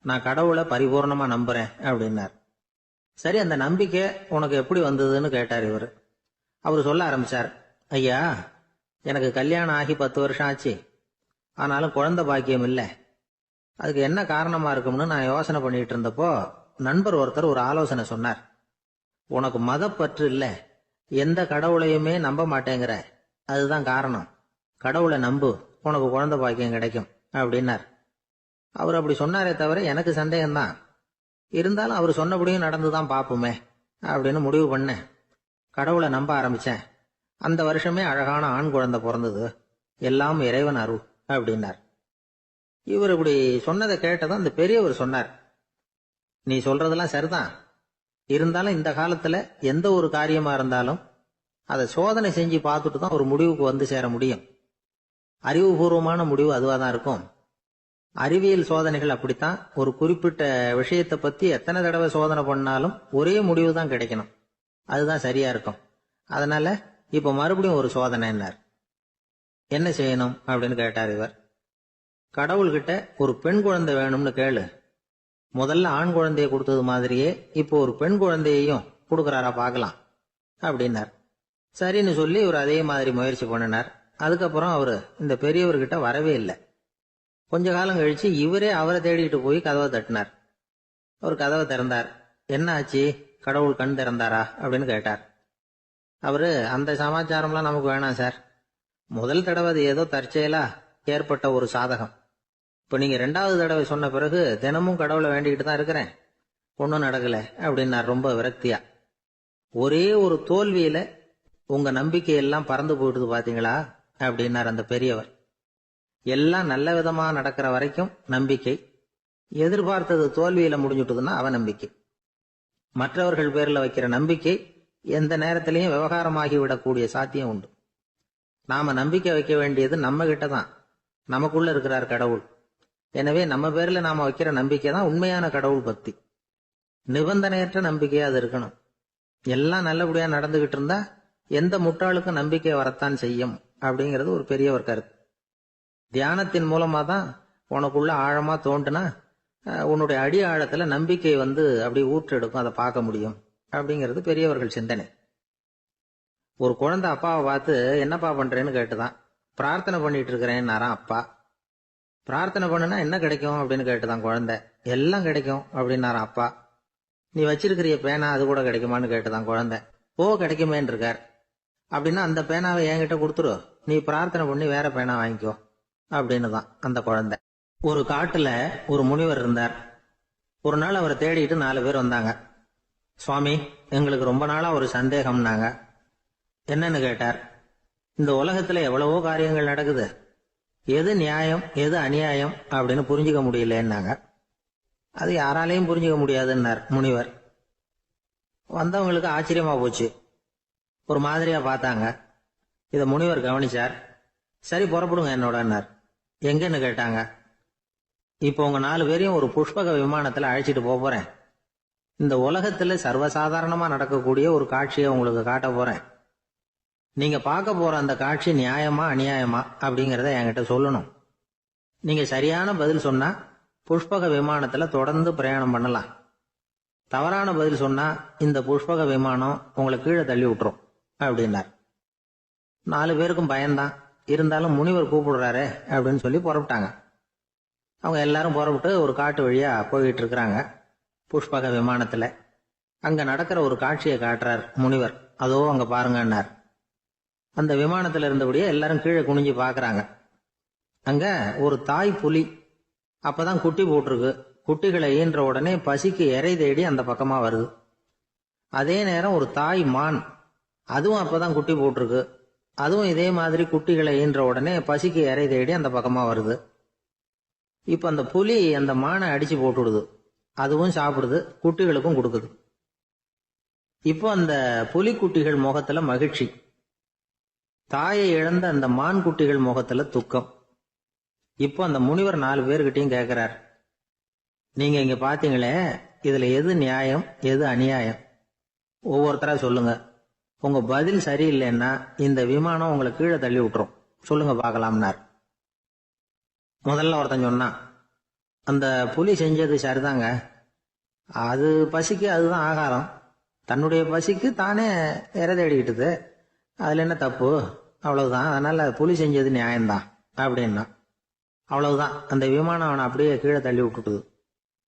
Speaker 1: நான் கடவுளை பரிபூர்ணமா நம்புறேன் அப்படின்னார். சரி, அந்த நம்பிக்கை உனக்கு எப்படி வந்ததுன்னு கேட்டார் இவர். அவர் சொல்ல ஆரம்பிச்சார், ஐயா, எனக்கு கல்யாணம் ஆகி 10 வருஷம் ஆச்சு, ஆனாலும் குழந்தை பாக்கியம் இல்லை. அதுக்கு என்ன காரணமா இருக்கும்னு நான் யோசனை பண்ணிட்டு இருந்தப்போ நண்பர் ஒருத்தர் ஒரு ஆலோசனை சொன்னார். உனக்கு மதப்பற்று இல்ல, எந்த கடவுளையுமே நம்ப மாட்டேங்கிற, அதுதான் காரணம். கடவுளை நம்பு, உனக்கு குழந்தை பாக்கியம் கிடைக்கும் அப்படின்னார். அவர் அப்படி சொன்னாரே தவிர எனக்கு சந்தேகம்தான். இருந்தாலும் அவர் சொன்னபடியும் நடந்துதான் பாப்போமே அப்படின்னு முடிவு பண்ணேன். கடவுளை நம்ப ஆரம்பிச்சேன். அந்த வருஷமே அழகான ஆண் குழந்தை பிறந்தது. எல்லாம் இறைவன் அருள் அப்படின்னார். இவர் இப்படி சொன்னதை கேட்டதும் அந்த பெரியவர் சொன்னார், நீ சொல்றதெல்லாம் சரிதான், இருந்தாலும் இந்த காலத்துல எந்த ஒரு காரியமா இருந்தாலும் அதை சோதனை செஞ்சு பார்த்துட்டு தான் ஒரு முடிவுக்கு சேர முடியும். அறிவுபூர்வமான முடிவு அதுவாதான் இருக்கும். அறிவியல் சோதனைகள் அப்படித்தான். ஒரு குறிப்பிட்ட விஷயத்தை பத்தி எத்தனை தடவை சோதனை பண்ணாலும் ஒரே முடிவு தான் கிடைக்கணும், அதுதான் சரியா இருக்கும். அதனால இப்ப மறுபடியும் ஒரு சோதனைன்னார். என்ன செய்யணும் அப்படின்னு கேட்டார் இவர். கடவுள்கிட்ட ஒரு பெண் குழந்தை வேணும்னு கேளு. முதல்ல ஆண் குழந்தைய கொடுத்தது மாதிரியே இப்போ ஒரு பெண் குழந்தையையும் கொடுக்கறாரா பார்க்கலாம் அப்படின்னார். சரின்னு சொல்லி இவர் அதே மாதிரி முயற்சி பண்ணினார். அதுக்கப்புறம் அவரு இந்த பெரியவர்கிட்ட வரவே இல்லை. கொஞ்ச காலம் கழிச்சு இவரே அவரை தேடிட்டு போய் கதவை தட்டினார். அவர் கதவை திறந்தார். என்ன ஆச்சு, கடவுள் கண் திறந்தாரா அப்படின்னு கேட்டார். அவரு, அந்த சமாச்சாரம்லாம் நமக்கு வேணாம் சார், முதல் தடவை அது ஏதோ தற்செயலா ஏற்பட்ட ஒரு சாதகம். இப்ப நீங்க 2வது தடவை சொன்ன பிறகு தினமும் கடவுளை வேண்டிக்கிட்டு தான் இருக்கிறேன், ஒன்னும் நடக்கல அப்படின்னார் ரொம்ப விரக்தியா. ஒரே ஒரு தோல்வியில உங்க நம்பிக்கையெல்லாம் பறந்து போயிடுது பாத்தீங்களா அப்படின்னார் அந்த பெரியவர். எல்லாம் நல்ல விதமா நடக்கிற வரைக்கும் நம்பிக்கை, எதிர்பார்த்தது தோல்வியில முடிஞ்சுட்டுதுன்னா அவநம்பிக்கை. மற்றவர்கள் பேர்ல வைக்கிற நம்பிக்கை எந்த நேரத்திலையும் விவகாரமாகி விடக்கூடிய சாத்தியம் உண்டு. நாம நம்பிக்கை வைக்க வேண்டியது நம்ம கிட்டதான், நமக்குள்ள இருக்கிறார் கடவுள். எனவே நம்ம பேர்ல நாம வைக்கிற நம்பிக்கை தான் உண்மையான கடவுள் பக்தி. நிபந்தனையற்ற நம்பிக்கையா அது இருக்கணும். எல்லாம் நல்லபடியா நடந்துகிட்டு இருந்தா எந்த முட்டாளுக்கும் நம்பிக்கை வரத்தான் செய்யும் அப்படிங்கிறது ஒரு பெரியவர் கருத்து. தியானத்தின் மூலமா தான் உனக்குள்ள ஆழமா தோண்டுனா உன்னுடைய அடி ஆழத்துல நம்பிக்கை வந்து அப்படி ஊற்றெடுக்கும், அதை பார்க்க முடியும் அப்படிங்கிறது பெரியவர்கள் சிந்தனை. ஒரு குழந்தை அப்பாவை பார்த்து என்னப்பா பண்றேன்னு கேட்டுதான். பிரார்த்தனை பண்ணிட்டு இருக்கிறேன்னாராம் அப்பா. பிரார்த்தனை பண்ணுனா என்ன கிடைக்கும் அப்படின்னு கேட்டுதான் குழந்தை. எல்லாம் கிடைக்கும் அப்படின்னாராம் அப்பா. நீ வச்சிருக்கிறிய பேனா அது கூட கிடைக்குமான்னு கேட்டுதான் குழந்தை. கிடைக்குமேன்னு இருக்கார். அப்படின்னா அந்த பேனாவை என்கிட்ட கொடுத்துரு, நீ பிரார்த்தனை பண்ணி வேற பேனா வாங்கிக்கோ அப்படின்னு தான் அந்த குழந்தை. ஒரு காட்டுல ஒரு முனிவர் இருந்தார். ஒரு நாள் அவரை தேடிட்டு 4 பேர் வந்தாங்க. சுவாமி, எங்களுக்கு ரொம்ப நாளா ஒரு சந்தேகம்னாங்க. என்னன்னு கேட்டார். இந்த உலகத்துல எவ்வளவோ காரியங்கள் நடக்குது, எது நியாயம் எது அநியாயம் அப்படின்னு புரிஞ்சுக்க முடியலன்னாங்க. அது யாராலையும் புரிஞ்சுக்க முடியாதுன்னார் முனிவர். வந்தவங்களுக்கு ஆச்சரியமா போச்சு, ஒரு மாதிரியா பார்த்தாங்க. இத முனிவர் கவனிச்சார். சரி புறப்படுங்க என்னோடன்னார். எங்கன்னு கேட்டாங்க. இப்போ உங்க 4 பேரையும் ஒரு புஷ்பக விமானத்துல அழைச்சிட்டு போறேன். இந்த உலகத்துல சர்வசாதாரணமா நடக்கக்கூடிய ஒரு காட்சியை உங்களுக்கு காட்ட போறேன். நீங்க பார்க்க போற அந்த காட்சி நியாயமா அநியாயமா அப்படிங்கறத என்கிட்ட சொல்லணும். நீங்க சரியான பதில் சொன்னா புஷ்பக விமானத்துல தொடர்ந்து பிரயாணம் பண்ணலாம். தவறான பதில் சொன்னா இந்த புஷ்பக விமானம் உங்களை கீழே தள்ளி விட்டுரும் அப்படின்னார். 4 பேருக்கும் பயம்தான். இருந்தாலும் முனிவர் கூப்பிடுறாரு அப்படின்னு சொல்லி புறப்பட்டாங்க. அவங்க எல்லாரும் புறப்பட்டு ஒரு காட்டு வழியா போயிட்டு இருக்கிறாங்க புஷ்பக விமானத்துல. அங்க நடக்கிற ஒரு காட்சியை காட்டுறார் முனிவர். அதோ அங்க பாருங்கன்னார். அந்த விமானத்துல இருந்தபடியே எல்லாரும் கீழே குனிஞ்சு பாக்குறாங்க. அங்க ஒரு தாய் புலி அப்பதான் குட்டி போட்டிருக்கு. குட்டிகளை ஈன்ற உடனே பசிக்கு இறை தேடி அந்த பக்கமா வருது. அதே நேரம் ஒரு தாய் மான், அதுவும் அப்பதான் குட்டி போட்டிருக்கு. அதுவும் இதே மாதிரி குட்டிகளை ஈன்ற உடனே பசிக்கு இறை தேடி அந்த பக்கமா வருது. இப்ப அந்த புலி அந்த மானை அடிச்சு போட்டுடுது. அதுவும் சாப்பிடுது, குட்டிகளுக்கும் கொடுக்குது. இப்போ அந்த புலி குட்டிகள் முகத்துல மகிழ்ச்சி, தாயை இழந்த அந்த மான் குட்டிகள் முகத்துல துக்கம். இப்போ அந்த முனிவர் 4 பேர்கிட்டையும் கேட்கிறார், நீங்க இங்க பாத்தீங்களே, இதுல எது நியாயம் எது அநியாயம்? ஒவ்வொருத்தரா சொல்லுங்க. உங்க பதில் சரியில்லைன்னா இந்த விமானம் உங்களை கீழே தள்ளி விட்டுரும். சொல்லுங்க பார்க்கலாம்னார். முதல்ல ஒருத்தன் சொன்னான், அந்த புலி செஞ்சது சரிதாங்க. அது பசிக்கு அதுதான் ஆகாரம். தன்னுடைய பசிக்கு தானே இறை தேடிக்கிட்டது. அதுல என்ன தப்பு? அவ்வளவுதான். அதனால புலி செஞ்சது நியாயம்தான் அப்படின்னா. அவ்வளவுதான், அந்த விமானம் அவனை அப்படியே கீழே தள்ளி விட்டுட்டுது.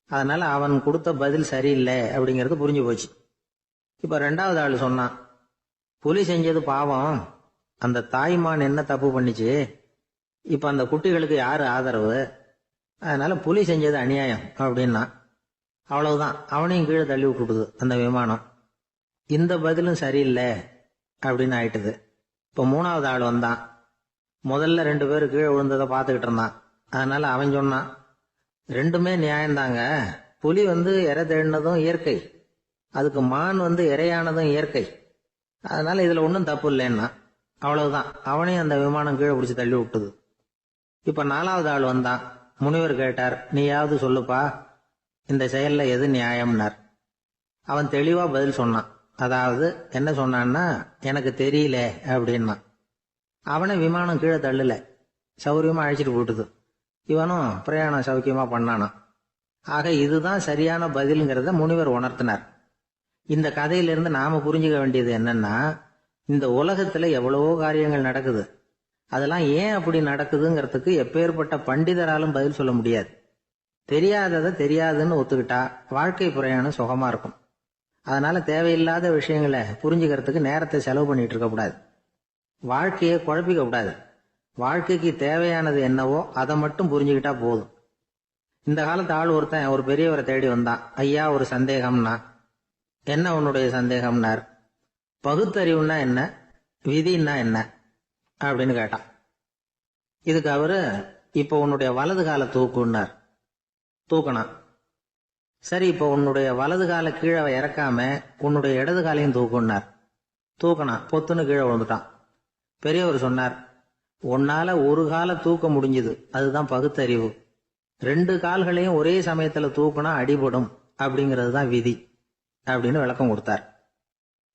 Speaker 1: அதனால அவன் கொடுத்த பதில் சரியில்லை அப்படிங்கிறது புரிஞ்சு போச்சு. இப்ப 2வது ஆள் சொன்னான், புலி செஞ்சது பாவம், அந்த தாய்மான் என்ன தப்பு பண்ணிச்சு? இப்ப அந்த குட்டிகளுக்கு யாரு ஆதரவு? அதனால புலி செஞ்சது அநியாயம் அப்படின்னா. அவ்வளவுதான், அவனையும் கீழே தள்ளி விட்டுடுது அந்த விமானம். இந்த பதிலும் சரியில்லை அப்படின்னு ஆயிட்டுது. இப்ப 3வது ஆள் வந்தான். முதல்ல 2 பேர் கீழே விழுந்ததை பார்த்துக்கிட்டு இருந்தான். அதனால அவன் சொன்னான், ரெண்டுமே நியாயம்தாங்க. புலி இறை தேடினதும் இயற்கை, அதுக்கு மான் இறையானதும் இயற்கை. அதனால இதுல ஒன்றும் தப்பு இல்லைன்னா. அவ்வளவுதான், அவனையும் அந்த விமானம் கீழே பிடிச்சி தள்ளி விட்டுது. இப்ப 4வது ஆள் வந்தான். முனிவர் கேட்டார், நீயாவது சொல்லுப்பா, இந்த செயல்ல எது நியாயம்னார். அவன் தெளிவா பதில் சொன்னான். அதாவது என்ன சொன்னான்னா, எனக்கு தெரியல அப்படின்னா. அவனை விமானம் கீழே தள்ளல, சௌரியமா அழைச்சிட்டு போட்டுது. இவனும் பிரயாணம் சௌக்கியமா பண்ணானா. ஆக இதுதான் சரியான பதிலுங்கிறத முனிவர் உணர்த்தினார். இந்த கதையிலிருந்து நாம புரிஞ்சுக்க வேண்டியது என்னன்னா, இந்த உலகத்துல எவ்வளவோ காரியங்கள் நடக்குது. அதெல்லாம் ஏன் அப்படி நடக்குதுங்கிறதுக்கு எப்பேற்பட்ட பண்டிதராலும் பதில் சொல்ல முடியாது. தெரியாததை தெரியாதுன்னு ஒத்துக்கிட்டா வாழ்க்கை பிரயாணம் சுகமா இருக்கும். அதனால தேவையில்லாத விஷயங்களை புரிஞ்சுக்கிறதுக்கு நேரத்தை செலவு பண்ணிட்டு இருக்க கூடாது. வாழ்க்கையை குழப்பிக்க கூடாது. வாழ்க்கைக்கு தேவையானது என்னவோ அதை மட்டும் புரிஞ்சுக்கிட்டா போதும். இந்த காலத்து ஆள் ஒருத்தன் ஒரு பெரியவரை தேடி வந்தான். ஐயா, ஒரு சந்தேகம்னா. என்ன உன்னுடைய சந்தேகம்னார். பகுத்தறிவுன்னா என்ன, விதின்னா என்ன அப்படின்னு கேட்டான். இதுக்கு அவரு, இப்ப உன்னுடைய வலது கால தூக்குன்னார். தூக்கணும். சரி, இப்ப உன்னுடைய வலது கால கீழே இறக்காம உன்னுடைய இடது காலையும் தூக்குன்னார். தூக்கணும். பொத்துன்னு கீழே விழுந்துட்டான். பெரியவர் சொன்னார், உன்னால ஒரு காலை தூக்க முடிஞ்சது, அதுதான் பகுத்தறிவு. 2 கால்களையும் ஒரே சமயத்துல தூக்குனா அடிபடும், அப்படிங்கிறது தான் விதி அப்படின்னு விளக்கம் கொடுத்தார்.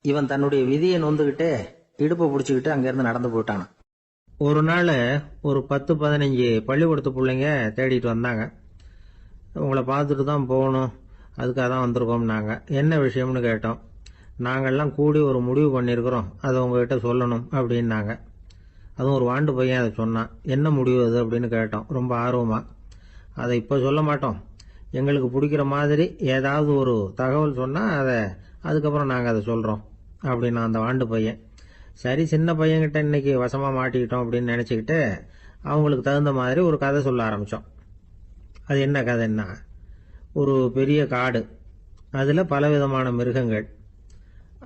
Speaker 1: இவன் தன்னுடைய விதியை நொந்துகிட்டே இடுப்பை பிடிச்சுக்கிட்டு அங்கிருந்து நடந்து போயிட்டானான். ஒரு நாள் ஒரு 10-15 பள்ளிக்கூடத்து பிள்ளைங்க தேடிட்டு வந்தாங்க. உங்களை பார்த்துட்டு தான் போகணும், அதுக்காக தான் வந்திருக்கோம்னாங்க. என்ன விஷயம்னு கேட்டோம். நாங்கள்லாம் கூடி ஒரு முடிவு பண்ணியிருக்கிறோம், அதை உங்ககிட்ட சொல்லணும் அப்படின்னாங்க. அதுவும் ஒரு வாண்டு பையன் அதை சொன்னான். என்ன முடிவு அது அப்படின்னு கேட்டோம் ரொம்ப ஆர்வமாக. அதை இப்போ சொல்ல மாட்டோம், எங்களுக்கு பிடிக்கிற மாதிரி ஏதாவது ஒரு தகவல் சொன்னால் அதுக்கப்புறம் நாங்கள் அதை சொல்கிறோம் அப்படின்னா அந்த வாண்டு பையன். சரி, சின்ன பையன்கிட்ட இன்னைக்கு வசமாக மாட்டிக்கிட்டோம் அப்படின்னு நினச்சிக்கிட்டு அவங்களுக்கு தகுந்த மாதிரி ஒரு கதை சொல்ல ஆரம்பித்தோம். அது என்ன கதைன்னா, ஒரு பெரிய காடு, அதில் பலவிதமான மிருகங்கள்.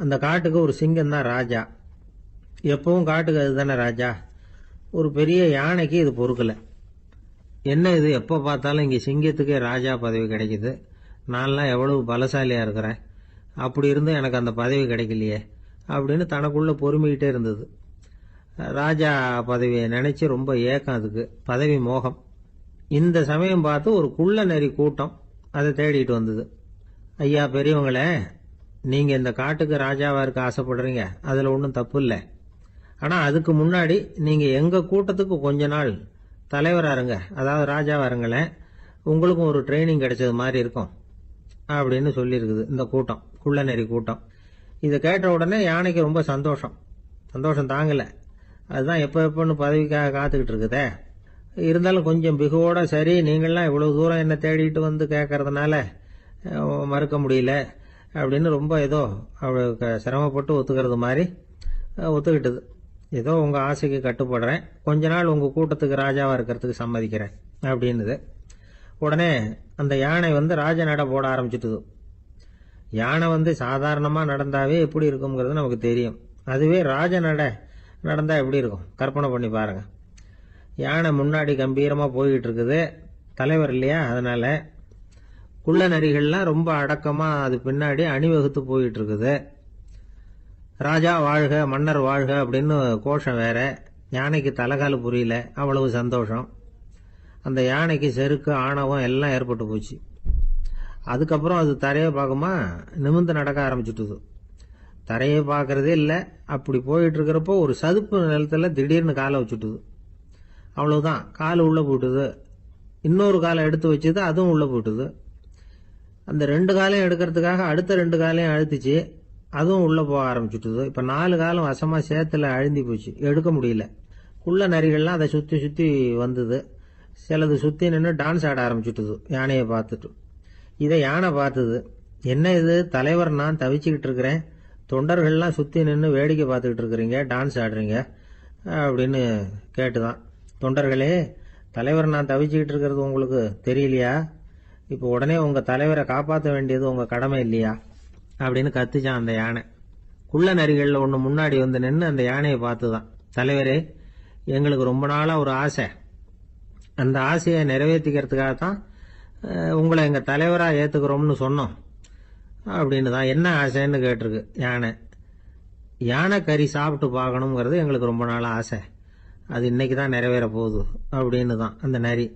Speaker 1: அந்த காட்டுக்கு ஒரு சிங்கம் தான் ராஜா. எப்பவும் காட்டுக்கு அதுதானே ராஜா. ஒரு பெரிய யானைக்கு இது பொறுக்கலை. என்ன இது, எப்போ பார்த்தாலும் இங்கே சிங்கத்துக்கே ராஜா பதவி கிடைக்குது, நான்லாம் எவ்வளவு பலசாலியாக இருக்கிறேன், அப்படி இருந்தும் எனக்கு அந்த பதவி கிடைக்கலையே அப்படின்னு தனக்குள்ளே பொறுமிக்கிட்டே இருந்தது. ராஜா பதவியை நினச்சி ரொம்ப ஏக்கம், அதுக்கு பதவி மோகம். இந்த சமயம் பார்த்து ஒரு குள்ள நெறி கூட்டம் அதை தேடிட்டு வந்தது. ஐயா பெரியவங்களே, நீங்கள் இந்த காட்டுக்கு ராஜாவாக இருக்க ஆசைப்படுறீங்க, அதில் ஒன்றும் தப்பு இல்லை. ஆனால் அதுக்கு முன்னாடி நீங்கள் எங்கள் கூட்டத்துக்கு கொஞ்ச நாள் தலைவராக இருங்க, அதாவது ராஜாவாக இருங்களேன், உங்களுக்கும் ஒரு ட்ரைனிங் கிடைச்சது மாதிரி இருக்கும் அப்படின்னு சொல்லியிருக்குது இந்த கூட்டம், குள்ள நெறி கூட்டம். இதை கேட்ட உடனே யானைக்கு ரொம்ப சந்தோஷம் தாங்கலை. அதுதான் எப்போன்னு பதவிக்காக காத்துக்கிட்டு இருக்குதே. இருந்தாலும் கொஞ்சம் பிகுவோட, சரி நீங்கள்லாம் இவ்வளவு தூரம் என்ன தேடிட்டு வந்து கேட்கறதுனால மறுக்க முடியல அப்படின்னு ரொம்ப ஏதோ அவளுக்கு சிரமப்பட்டு ஒத்துக்கிறது மாதிரி ஒத்துக்கிட்டது. ஏதோ உங்கள் ஆசைக்கு கட்டுப்படுறேன், கொஞ்ச நாள் உங்கள் கூட்டத்துக்கு ராஜாவாக இருக்கிறதுக்கு சம்மதிக்கிறேன் அப்படின்னுது. உடனே அந்த யானை ராஜ நட போட ஆரம்பிச்சுட்டுது. யானை சாதாரணமாக நடந்தாவே எப்படி இருக்குங்கிறது நமக்கு தெரியும். அதுவே ராஜ நட நடந்தால் எப்படி இருக்கும் கற்பனை பண்ணி பாருங்கள். யானை முன்னாடி கம்பீரமாக போய்கிட்டு இருக்குது, தலைவர் இல்லையா, அதனால குள்ள நரிகள்லாம் ரொம்ப அடக்கமாக அது பின்னாடி அணிவகுத்து போயிட்டு இருக்குது. ராஜா வாழ்க, மன்னர் வாழ்க அப்படின்னு கோஷம் வேற. யானைக்கு தலைகால புரியல, அவ்வளவு சந்தோஷம். அந்த யானைக்கு செருக்கு, ஆணவம் எல்லாம் ஏற்பட்டு போச்சு. அதுக்கப்புறம் அது தரையை பார்க்குமா, நிமிர்ந்து நடக்க ஆரம்பிச்சுட்டுது. தரையை பார்க்கறதே இல்லை. அப்படி போயிட்டு இருக்கிறப்போ ஒரு சதுப்பு நிலத்துல திடீர்னு காலை வச்சுட்டுது. அவ்வளவுதான், கால் உள்ள போட்டுது. இன்னொரு காலை எடுத்து வச்சுது, அதுவும் உள்ள போட்டுது. அந்த 2 காலையும் எடுக்கிறதுக்காக அடுத்த 2 காலையும் அழுத்திச்சு, அதுவும் உள்ள போக ஆரம்பிச்சுட்டுது. இப்ப 4 காலம் வசமா சேத்துல அழுந்தி போச்சு, எடுக்க முடியல. குள்ள நரிகள்லாம் அதை சுத்தி சுத்தி வந்தது. சிலது சுத்தி நின்று டான்ஸ் ஆட ஆரம்பிச்சுட்டுது யானையை பார்த்துட்டு. இதை யானை பார்த்தது. என்ன இது தலைவர், நான் தவிச்சுக்கிட்டு இருக்கிறேன், தொண்டர்கள்லாம் சுத்தி நின்று வேடிக்கை பார்த்துக்கிட்டு இருக்கிறீங்க, டான்ஸ் ஆடுறீங்க அப்படின்னு கேட்டுதான். தொண்டர்களே, தலைவர் நான் தவிச்சுக்கிட்டு இருக்கிறது உங்களுக்கு தெரியலையா? இப்போ உடனே உங்க தலைவரை காப்பாற்ற வேண்டியது உங்க கடமை இல்லையா அப்படின்னு கத்துச்சான் அந்த யானை. குள்ள நரிகள்ல ஒன்று முன்னாடி நின்று அந்த யானையை பார்த்துதான், தலைவரே எங்களுக்கு ரொம்ப நாளா ஒரு ஆசை, அந்த ஆசையை நிறைவேற்றிக்கிறதுக்காகத்தான் உங்களை எங்க தலைவரா ஏத்துக்கிறோம்னு சொன்னோம் அப்படின்னு தான். என்ன ஆசைன்னு கேட்டிருக்கு யானை. யானை கறி சாப்பிட்டு பார்க்கணுங்கிறது எங்களுக்கு ரொம்ப நாள் ஆசை, அது இன்னைக்கு தான் நிறைவேற போகுது அப்படின்னு தான் அந்த நரி.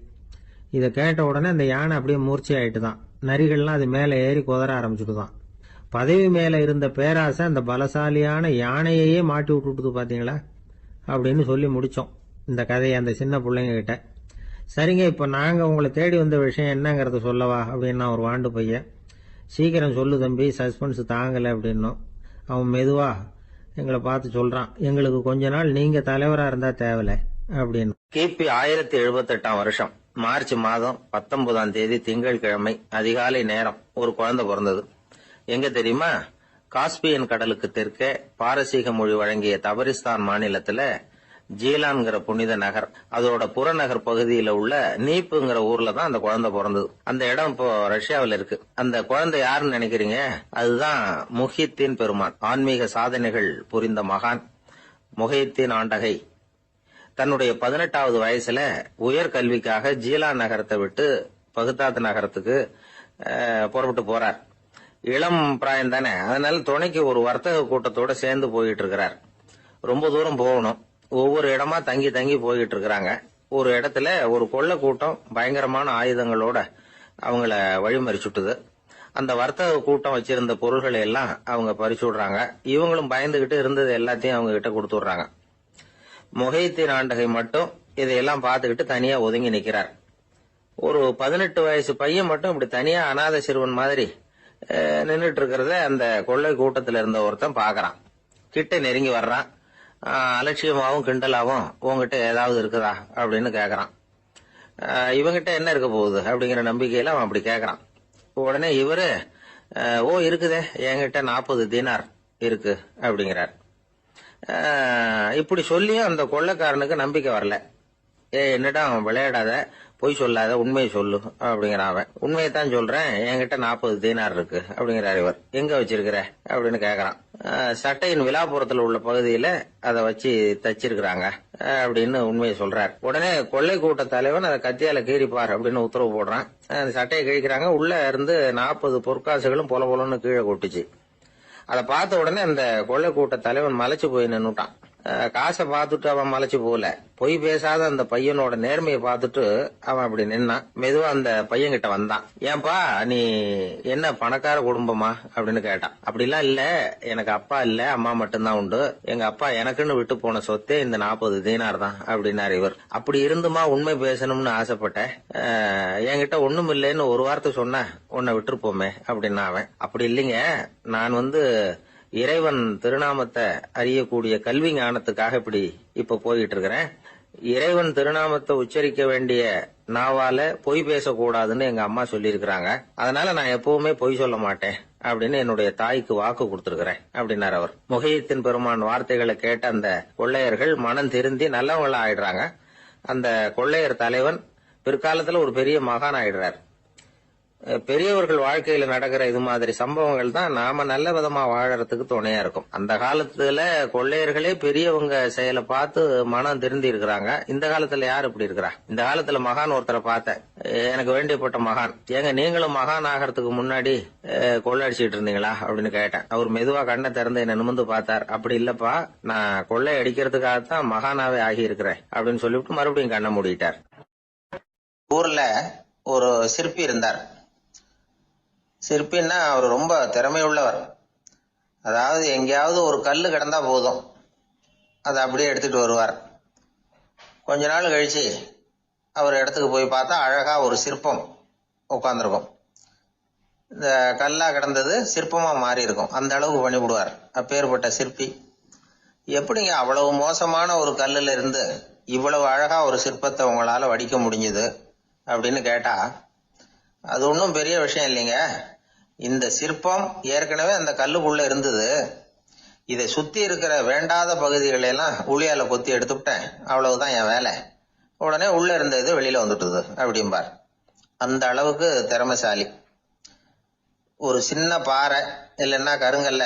Speaker 1: இதை கேட்ட உடனே அந்த யானை அப்படியே மூர்ச்சி ஆயிட்டு தான். நரிகள்லாம் அது மேலே ஏறி குதற ஆரம்பிச்சுட்டு தான். பதவி மேலே இருந்த பேராசை அந்த பலசாலியான யானையையே மாட்டி விட்டுட்டு பாத்தீங்களா அப்படின்னு சொல்லி முடிச்சோம் இந்த கதையை அந்த சின்ன பிள்ளைங்க கிட்ட. சரிங்க, இப்போ நாங்கள் உங்களை தேடி வந்த விஷயம் என்னங்கிறத சொல்லவா அப்படின்னா ஒரு வாண்டு பையன். சீக்கிரம் சொல்லு தம்பி, சஸ்பென்ஸ் தாங்கலை அப்படின்னும். அவன் மெதுவா எங்களை பார்த்து சொல்றான், எங்களுக்கு கொஞ்ச நாள் நீங்க தலைவரா இருந்தா தேவல அப்படின்னு. கிபி 1078 வருஷம் மார்ச் மாதம் 19ஆம் தேதி திங்கட்கிழமை அதிகாலை நேரம் ஒரு குழந்தை பிறந்தது. எங்க தெரியுமா? காஸ்பியன் கடலுக்கு தெற்கே பாரசீக மொழி வழங்கிய தபரிஸ்தான் மாநிலத்துல ஜீலான்ங்கிற புனித நகர், அதோட புறநகர் பகுதியில உள்ள நீப்புங்கிற ஊர்ல தான் அந்த குழந்தை பிறந்தது. அந்த இடம் இப்போ ரஷ்யாவில் இருக்கு. அந்த குழந்தை யாருன்னு நினைக்கிறீங்க? அதுதான் முஹித்தீன் பெருமான், ஆன்மீக சாதனைகள் புரிந்த மகான் முஹித்தீன் ஆண்டகை. தன்னுடைய 18வது வயசுல உயர்கல்விக்காக ஜீலான் நகரத்தை விட்டு பகுதாத் நகரத்துக்கு புறப்பட்டு போறார். இளம் பிராயம் தானே, அதனால துணைக்கு ஒரு வர்த்தக கூட்டத்தோட சேர்ந்து போயிட்டு இருக்கிறார். ரொம்ப தூரம் போகணும், ஒவ்வொரு இடமா தங்கி தங்கி போயிட்டு இருக்கிறாங்க. ஒரு இடத்துல ஒரு கொள்ள கூட்டம் பயங்கரமான ஆயுதங்களோட அவங்கள வழிமறிச்சுட்டுது. அந்த வர்த்தக கூட்டம் வச்சிருந்த பொருள்களை எல்லாம் அவங்க பறிச்சு விடுறாங்க. இவங்களும் பயந்துகிட்டு இருந்தது எல்லாத்தையும் அவங்க கிட்ட கொடுத்து விடுறாங்க. முகைத்தின் ஆண்டகை மட்டும் இதையெல்லாம் பார்த்துக்கிட்டு தனியா ஒதுங்கி நிக்கிறார். ஒரு 18 வயசு பையன் மட்டும் இப்படி தனியா அநாத சிறுவன் மாதிரி நின்றுட்டு இருக்கிறத அந்த கொள்ளை கூட்டத்துல இருந்த ஒருத்தன் பாக்குறான். கிட்ட நெருங்கி வர்றான். அலட்சியமாவும் கிண்டலாவும் உங்ககிட்ட ஏதாவது இருக்குதா அப்படின்னு கேக்குறான். இவங்கிட்ட என்ன இருக்க போகுது அப்படிங்கிற நம்பிக்கையில அவன் அப்படி கேக்குறான். உடனே இவரு ஓ இருக்குதே, என்கிட்ட 40 தீனார் இருக்கு அப்படிங்கிறார். இப்படி சொல்லியும் அந்த கொள்ளைக்காரனுக்கு நம்பிக்கை வரல. என்னடா அவன் விளையாடாத, பொய் சொல்லாத, உண்மையை சொல்லு அப்படிங்கிறான். அவன் உண்மையைத்தான் சொல்றேன், என்கிட்ட 40 தீனார் இருக்கு அப்படிங்கிறார். இவர் எங்க வச்சிருக்கிற அப்படின்னு கேக்குறான். சட்டையின் விழாப்புறத்துல உள்ள பகுதியில அதை வச்சு தச்சிருக்கிறாங்க அப்படின்னு உண்மையை சொல்றார். உடனே கொள்ளை கூட்ட தலைவன் அதை கத்தியால கீறிப்பார் அப்படின்னு உத்தரவு போடுறான். அந்த சட்டையை கிழிக்கிறாங்க. உள்ள இருந்து 40 பொற்காசுகளும் பொல பொலன்னு கீழே கொட்டுச்சு. அதை பார்த்த உடனே அந்த கொள்ளை கூட்ட தலைவன் மலைச்சு போய் நின்னுட்டான். காசை பார்த்துட்டு அவன் மலைச்சு போகல, பொய் பேசாத அந்த பையனோட நேர்மையை பார்த்துட்டு அவன் அப்படி நின்னான். மெதுவா அந்த பையன் கிட்ட வந்தான். ஏன்பா நீ என்ன பணக்கார குடும்பமா அப்படின்னு கேட்டான். அப்படிலாம் இல்ல, எனக்கு அப்பா இல்ல, அம்மா மட்டும்தான் உண்டு. எங்க அப்பா எனக்குன்னு விட்டு போன சொத்தே இந்த 40 தீனார் தான் அப்படின்னாரு இவர். அப்படி இருந்துமா உண்மை பேசணும்னு ஆசைப்பட்டேன், என்கிட்ட ஒண்ணும் இல்லைன்னு ஒரு வார்த்தை சொன்ன உன்னை விட்டுருப்போமே அப்படின்னா அவன். அப்படி இல்லைங்க, நான் இறைவன் திருநாமத்தை அறியக்கூடிய கல்வி ஞானத்துக்காக இப்ப போயிட்டு இருக்கிறேன். இறைவன் திருநாமத்தை உச்சரிக்க வேண்டிய நாவால பொய் பேசக்கூடாதுன்னு எங்க அம்மா சொல்லி இருக்கிறாங்க. அதனால நான் எப்பவுமே பொய் சொல்ல மாட்டேன் அப்படின்னு என்னுடைய தாய்க்கு வாக்கு கொடுத்திருக்கிறேன் அப்படின்னார் அவர். முகையத்தின் பெருமான் வார்த்தைகளை கேட்ட அந்த கொள்ளையர்கள் மனம் திருந்தி நல்லவங்களா ஆயிடுறாங்க. அந்த கொள்ளையர் தலைவன் பிற்காலத்துல ஒரு பெரிய மகான் ஆயிடுறார். பெரியவர்கள் வாழ்க்கையில நடக்கிற இது மாதிரி சம்பவங்கள் தான் நாம நல்ல விதமா வாழறதுக்கு துணையா இருக்கும். அந்த காலத்துல கொள்ளையர்களே பெரியவங்க செயலை பார்த்து மனம் திருந்தி இருக்கிறாங்க. இந்த காலத்துல யார் இப்படி இருக்கிறா? இந்த காலத்துல மகான் ஒருத்தரை பார்த்தேன், எனக்கு வேண்டியப்பட்ட மகான். ஏங்க நீங்களும் மகான் ஆகிறதுக்கு முன்னாடி கொள்ளடிச்சிட்டு இருந்தீங்களா அப்படின்னு கேட்டேன். அவர் மெதுவா கண்ணை திறந்து என்ன நிமிந்து பார்த்தார். அப்படி இல்லப்பா, நான் கொள்ளை அடிக்கிறதுக்காகத்தான் மகானாவே ஆகி இருக்கிறேன் அப்படின்னு சொல்லிவிட்டு மறுபடியும் கண்ணை மூடிட்டார். ஊர்ல ஒரு சிற்பி இருந்தார். சிற்பின்னா அவர் ரொம்ப திறமையுள்ளவர். அதாவது எங்கேயாவது ஒரு கல்லு கிடந்தா போதும், அதை அப்படியே எடுத்துட்டு வருவார். கொஞ்ச நாள் கழிச்சு அவர் இடத்துக்கு போய் பார்த்தா அழகா ஒரு சிற்பம் உட்காந்துருக்கும். இந்த கல்லா கிடந்தது சிற்பமா மாறி இருக்கும். அந்த அளவுக்கு பண்ணிவிடுவார். அப்பேற்பட்ட சிற்பி. எப்படிங்க அவ்வளவு மோசமான ஒரு கல்லுல இருந்து இவ்வளவு அழகா ஒரு சிற்பத்தை உங்களால வடிக்க முடிஞ்சது அப்படின்னு கேட்டா, அது ஒன்றும் பெரிய விஷயம் இல்லைங்க. இந்த சிற்பம் ஏற்கனவே அந்த கல்லுக்குள்ள இருந்தது. இதை சுத்தி இருக்கிற வேண்டாத பகுதிகளை எல்லாம் உளியால கொத்தி எடுத்துவிட்டேன், அவ்வளவுதான் என் வேலை. உடனே உள்ள இருந்த இது வெளியில வந்துட்டுது அப்படிம்பார். அந்த அளவுக்கு திறமைசாலி. ஒரு சின்ன பாறை இல்லைன்னா கருங்கல்ல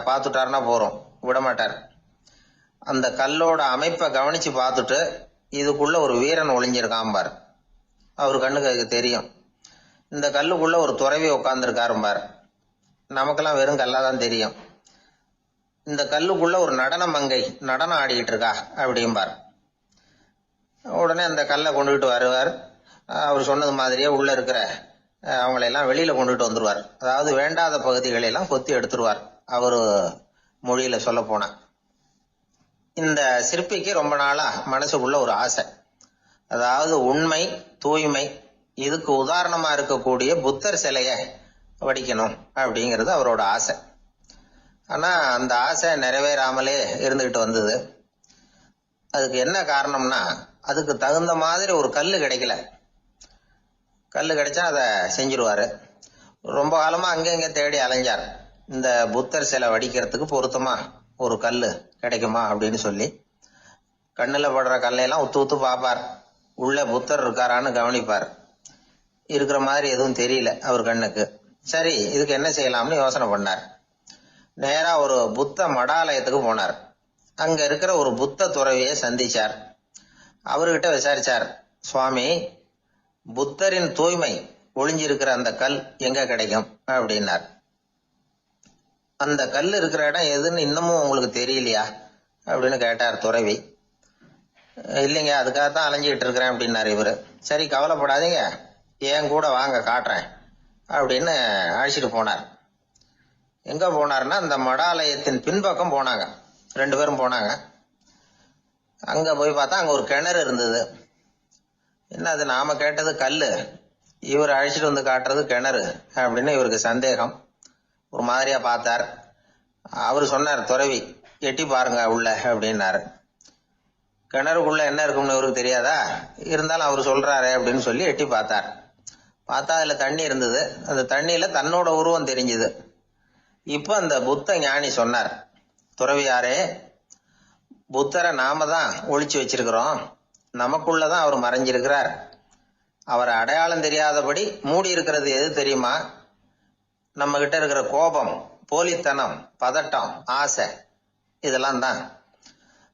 Speaker 1: பார்த்துட்டாருன்னா போறோம், விடமாட்டார். அந்த கல்லோட அமைப்பை கவனிச்சு பார்த்துட்டு இதுக்குள்ள ஒரு வீரன் ஒளிஞ்சிருக்கான் பார். அவர் கண்ணுக்கு தெரியும். இந்த கல்லுக்குள்ள ஒரு துறவி உட்கார்ந்துருக்காரும்பார். நமக்கெல்லாம் வெறும் கல்லாதான் தெரியும். இந்த கல்லுக்குள்ள ஒரு நடன மங்கை நடனம் ஆடிக்கிட்டு இருக்கா அப்படிம்பார். உடனே அந்த கல்லை கொண்டுகிட்டு வருவார். அவர் சொன்னது மாதிரியே உள்ள இருக்கிற அவங்களையெல்லாம் வெளியில கொண்டுட்டு வந்துருவார். அதாவது வேண்டாத பகுதிகளெல்லாம் கொத்தி எடுத்துருவார். அவரு மொழியில சொல்ல போனா. இந்த சிற்பிக்கு ரொம்ப நாளா மனசுக்குள்ள ஒரு ஆசை. அதாவது உண்மை, தூய்மை, இதுக்கு உதாரணமா இருக்கக்கூடிய புத்தர் சிலைய வடிக்கணும் அப்படிங்கிறது அவரோட ஆசை. ஆனா அந்த ஆசை நிறைவேறாமலே இருந்துகிட்டு வந்தது. அதுக்கு என்ன காரணம்னா, அதுக்கு தகுந்த மாதிரி ஒரு கல்லு கிடைக்கல. கல்லு கிடைச்சா அதை செஞ்சிருவாரு. ரொம்ப காலமா அங்கங்க தேடி அலைஞ்சார். இந்த புத்தர் சிலை வடிக்கிறதுக்கு பொருத்தமா ஒரு கல்லு கிடைக்குமா அப்படின்னு சொல்லி கண்ணுல படுற கல்லையெல்லாம் உத்து உத்து பார்ப்பார். உள்ள புத்தர் இருக்காரான்னு கவனிப்பார். இருக்கிற மாதிரி எதுவும் தெரியல அவர் கண்ணுக்கு. சரி, இதுக்கு என்ன செய்யலாம்னு யோசனை பண்ணார். நேரா ஒரு புத்த மடாலயத்துக்கு போனார். அங்க இருக்கிற ஒரு புத்த துறவியை சந்திச்சார். அவர்கிட்ட விசாரிச்சார், சுவாமி, புத்தரின் தூய்மை ஒளிஞ்சிருக்கிற அந்த கல் எங்க கிடைக்கும் அப்படின்னார். அந்த கல் இருக்கிற இடம் எதுன்னு இன்னமும் உங்களுக்கு தெரியலையா அப்படின்னு கேட்டார் துறவி. இல்லைங்க, அதுக்காகத்தான் அலைஞ்சிட்டு இருக்கிறேன் அப்படின்னாரு இவரு. சரி, கவலைப்படாதீங்க, ஏன் கூட வாங்க காட்டுறேன் அப்படின்னு அழைச்சிட்டு போனார். எங்க போனார்னா அந்த மடாலயத்தின் பின்பக்கம் போனாங்க. 2 பேரும் போனாங்க. அங்க போய் பார்த்தா அங்க ஒரு கிணறு இருந்தது. என்ன அது, நாம கேட்டது கல்லு, இவர் அழைச்சிட்டு வந்து காட்டுறது கிணறு அப்படின்னு இவருக்கு சந்தேகம். ஒரு மாதிரியா பார்த்தார். அவரு சொன்னார், துறவி எட்டி பாருங்க உள்ள அப்படின்னாரு. கிணறுக்குள்ள என்ன இருக்கும்னு இவருக்கு தெரியாதா, இருந்தாலும் அவர் சொல்றாரு அப்படின்னு சொல்லி எட்டி பார்த்தார். பார்த்தா அதுல தண்ணி இருந்தது. அந்த தண்ணியில தன்னோட உருவம் தெரிஞ்சுது. இப்ப அந்த புத்த ஞானி சொன்னார், துறவியாரே, புத்தரை நாம தான் ஒளிச்சு வச்சிருக்கிறோம், நமக்குள்ளதான் அவர் மறைஞ்சிருக்கிறார். அவரை அடையாளம் தெரியாதபடி மூடி இருக்கிறது எது தெரியுமா? நம்ம கிட்ட இருக்கிற கோபம், போலித்தனம், பதட்டம், ஆசை, இதெல்லாம் தான்.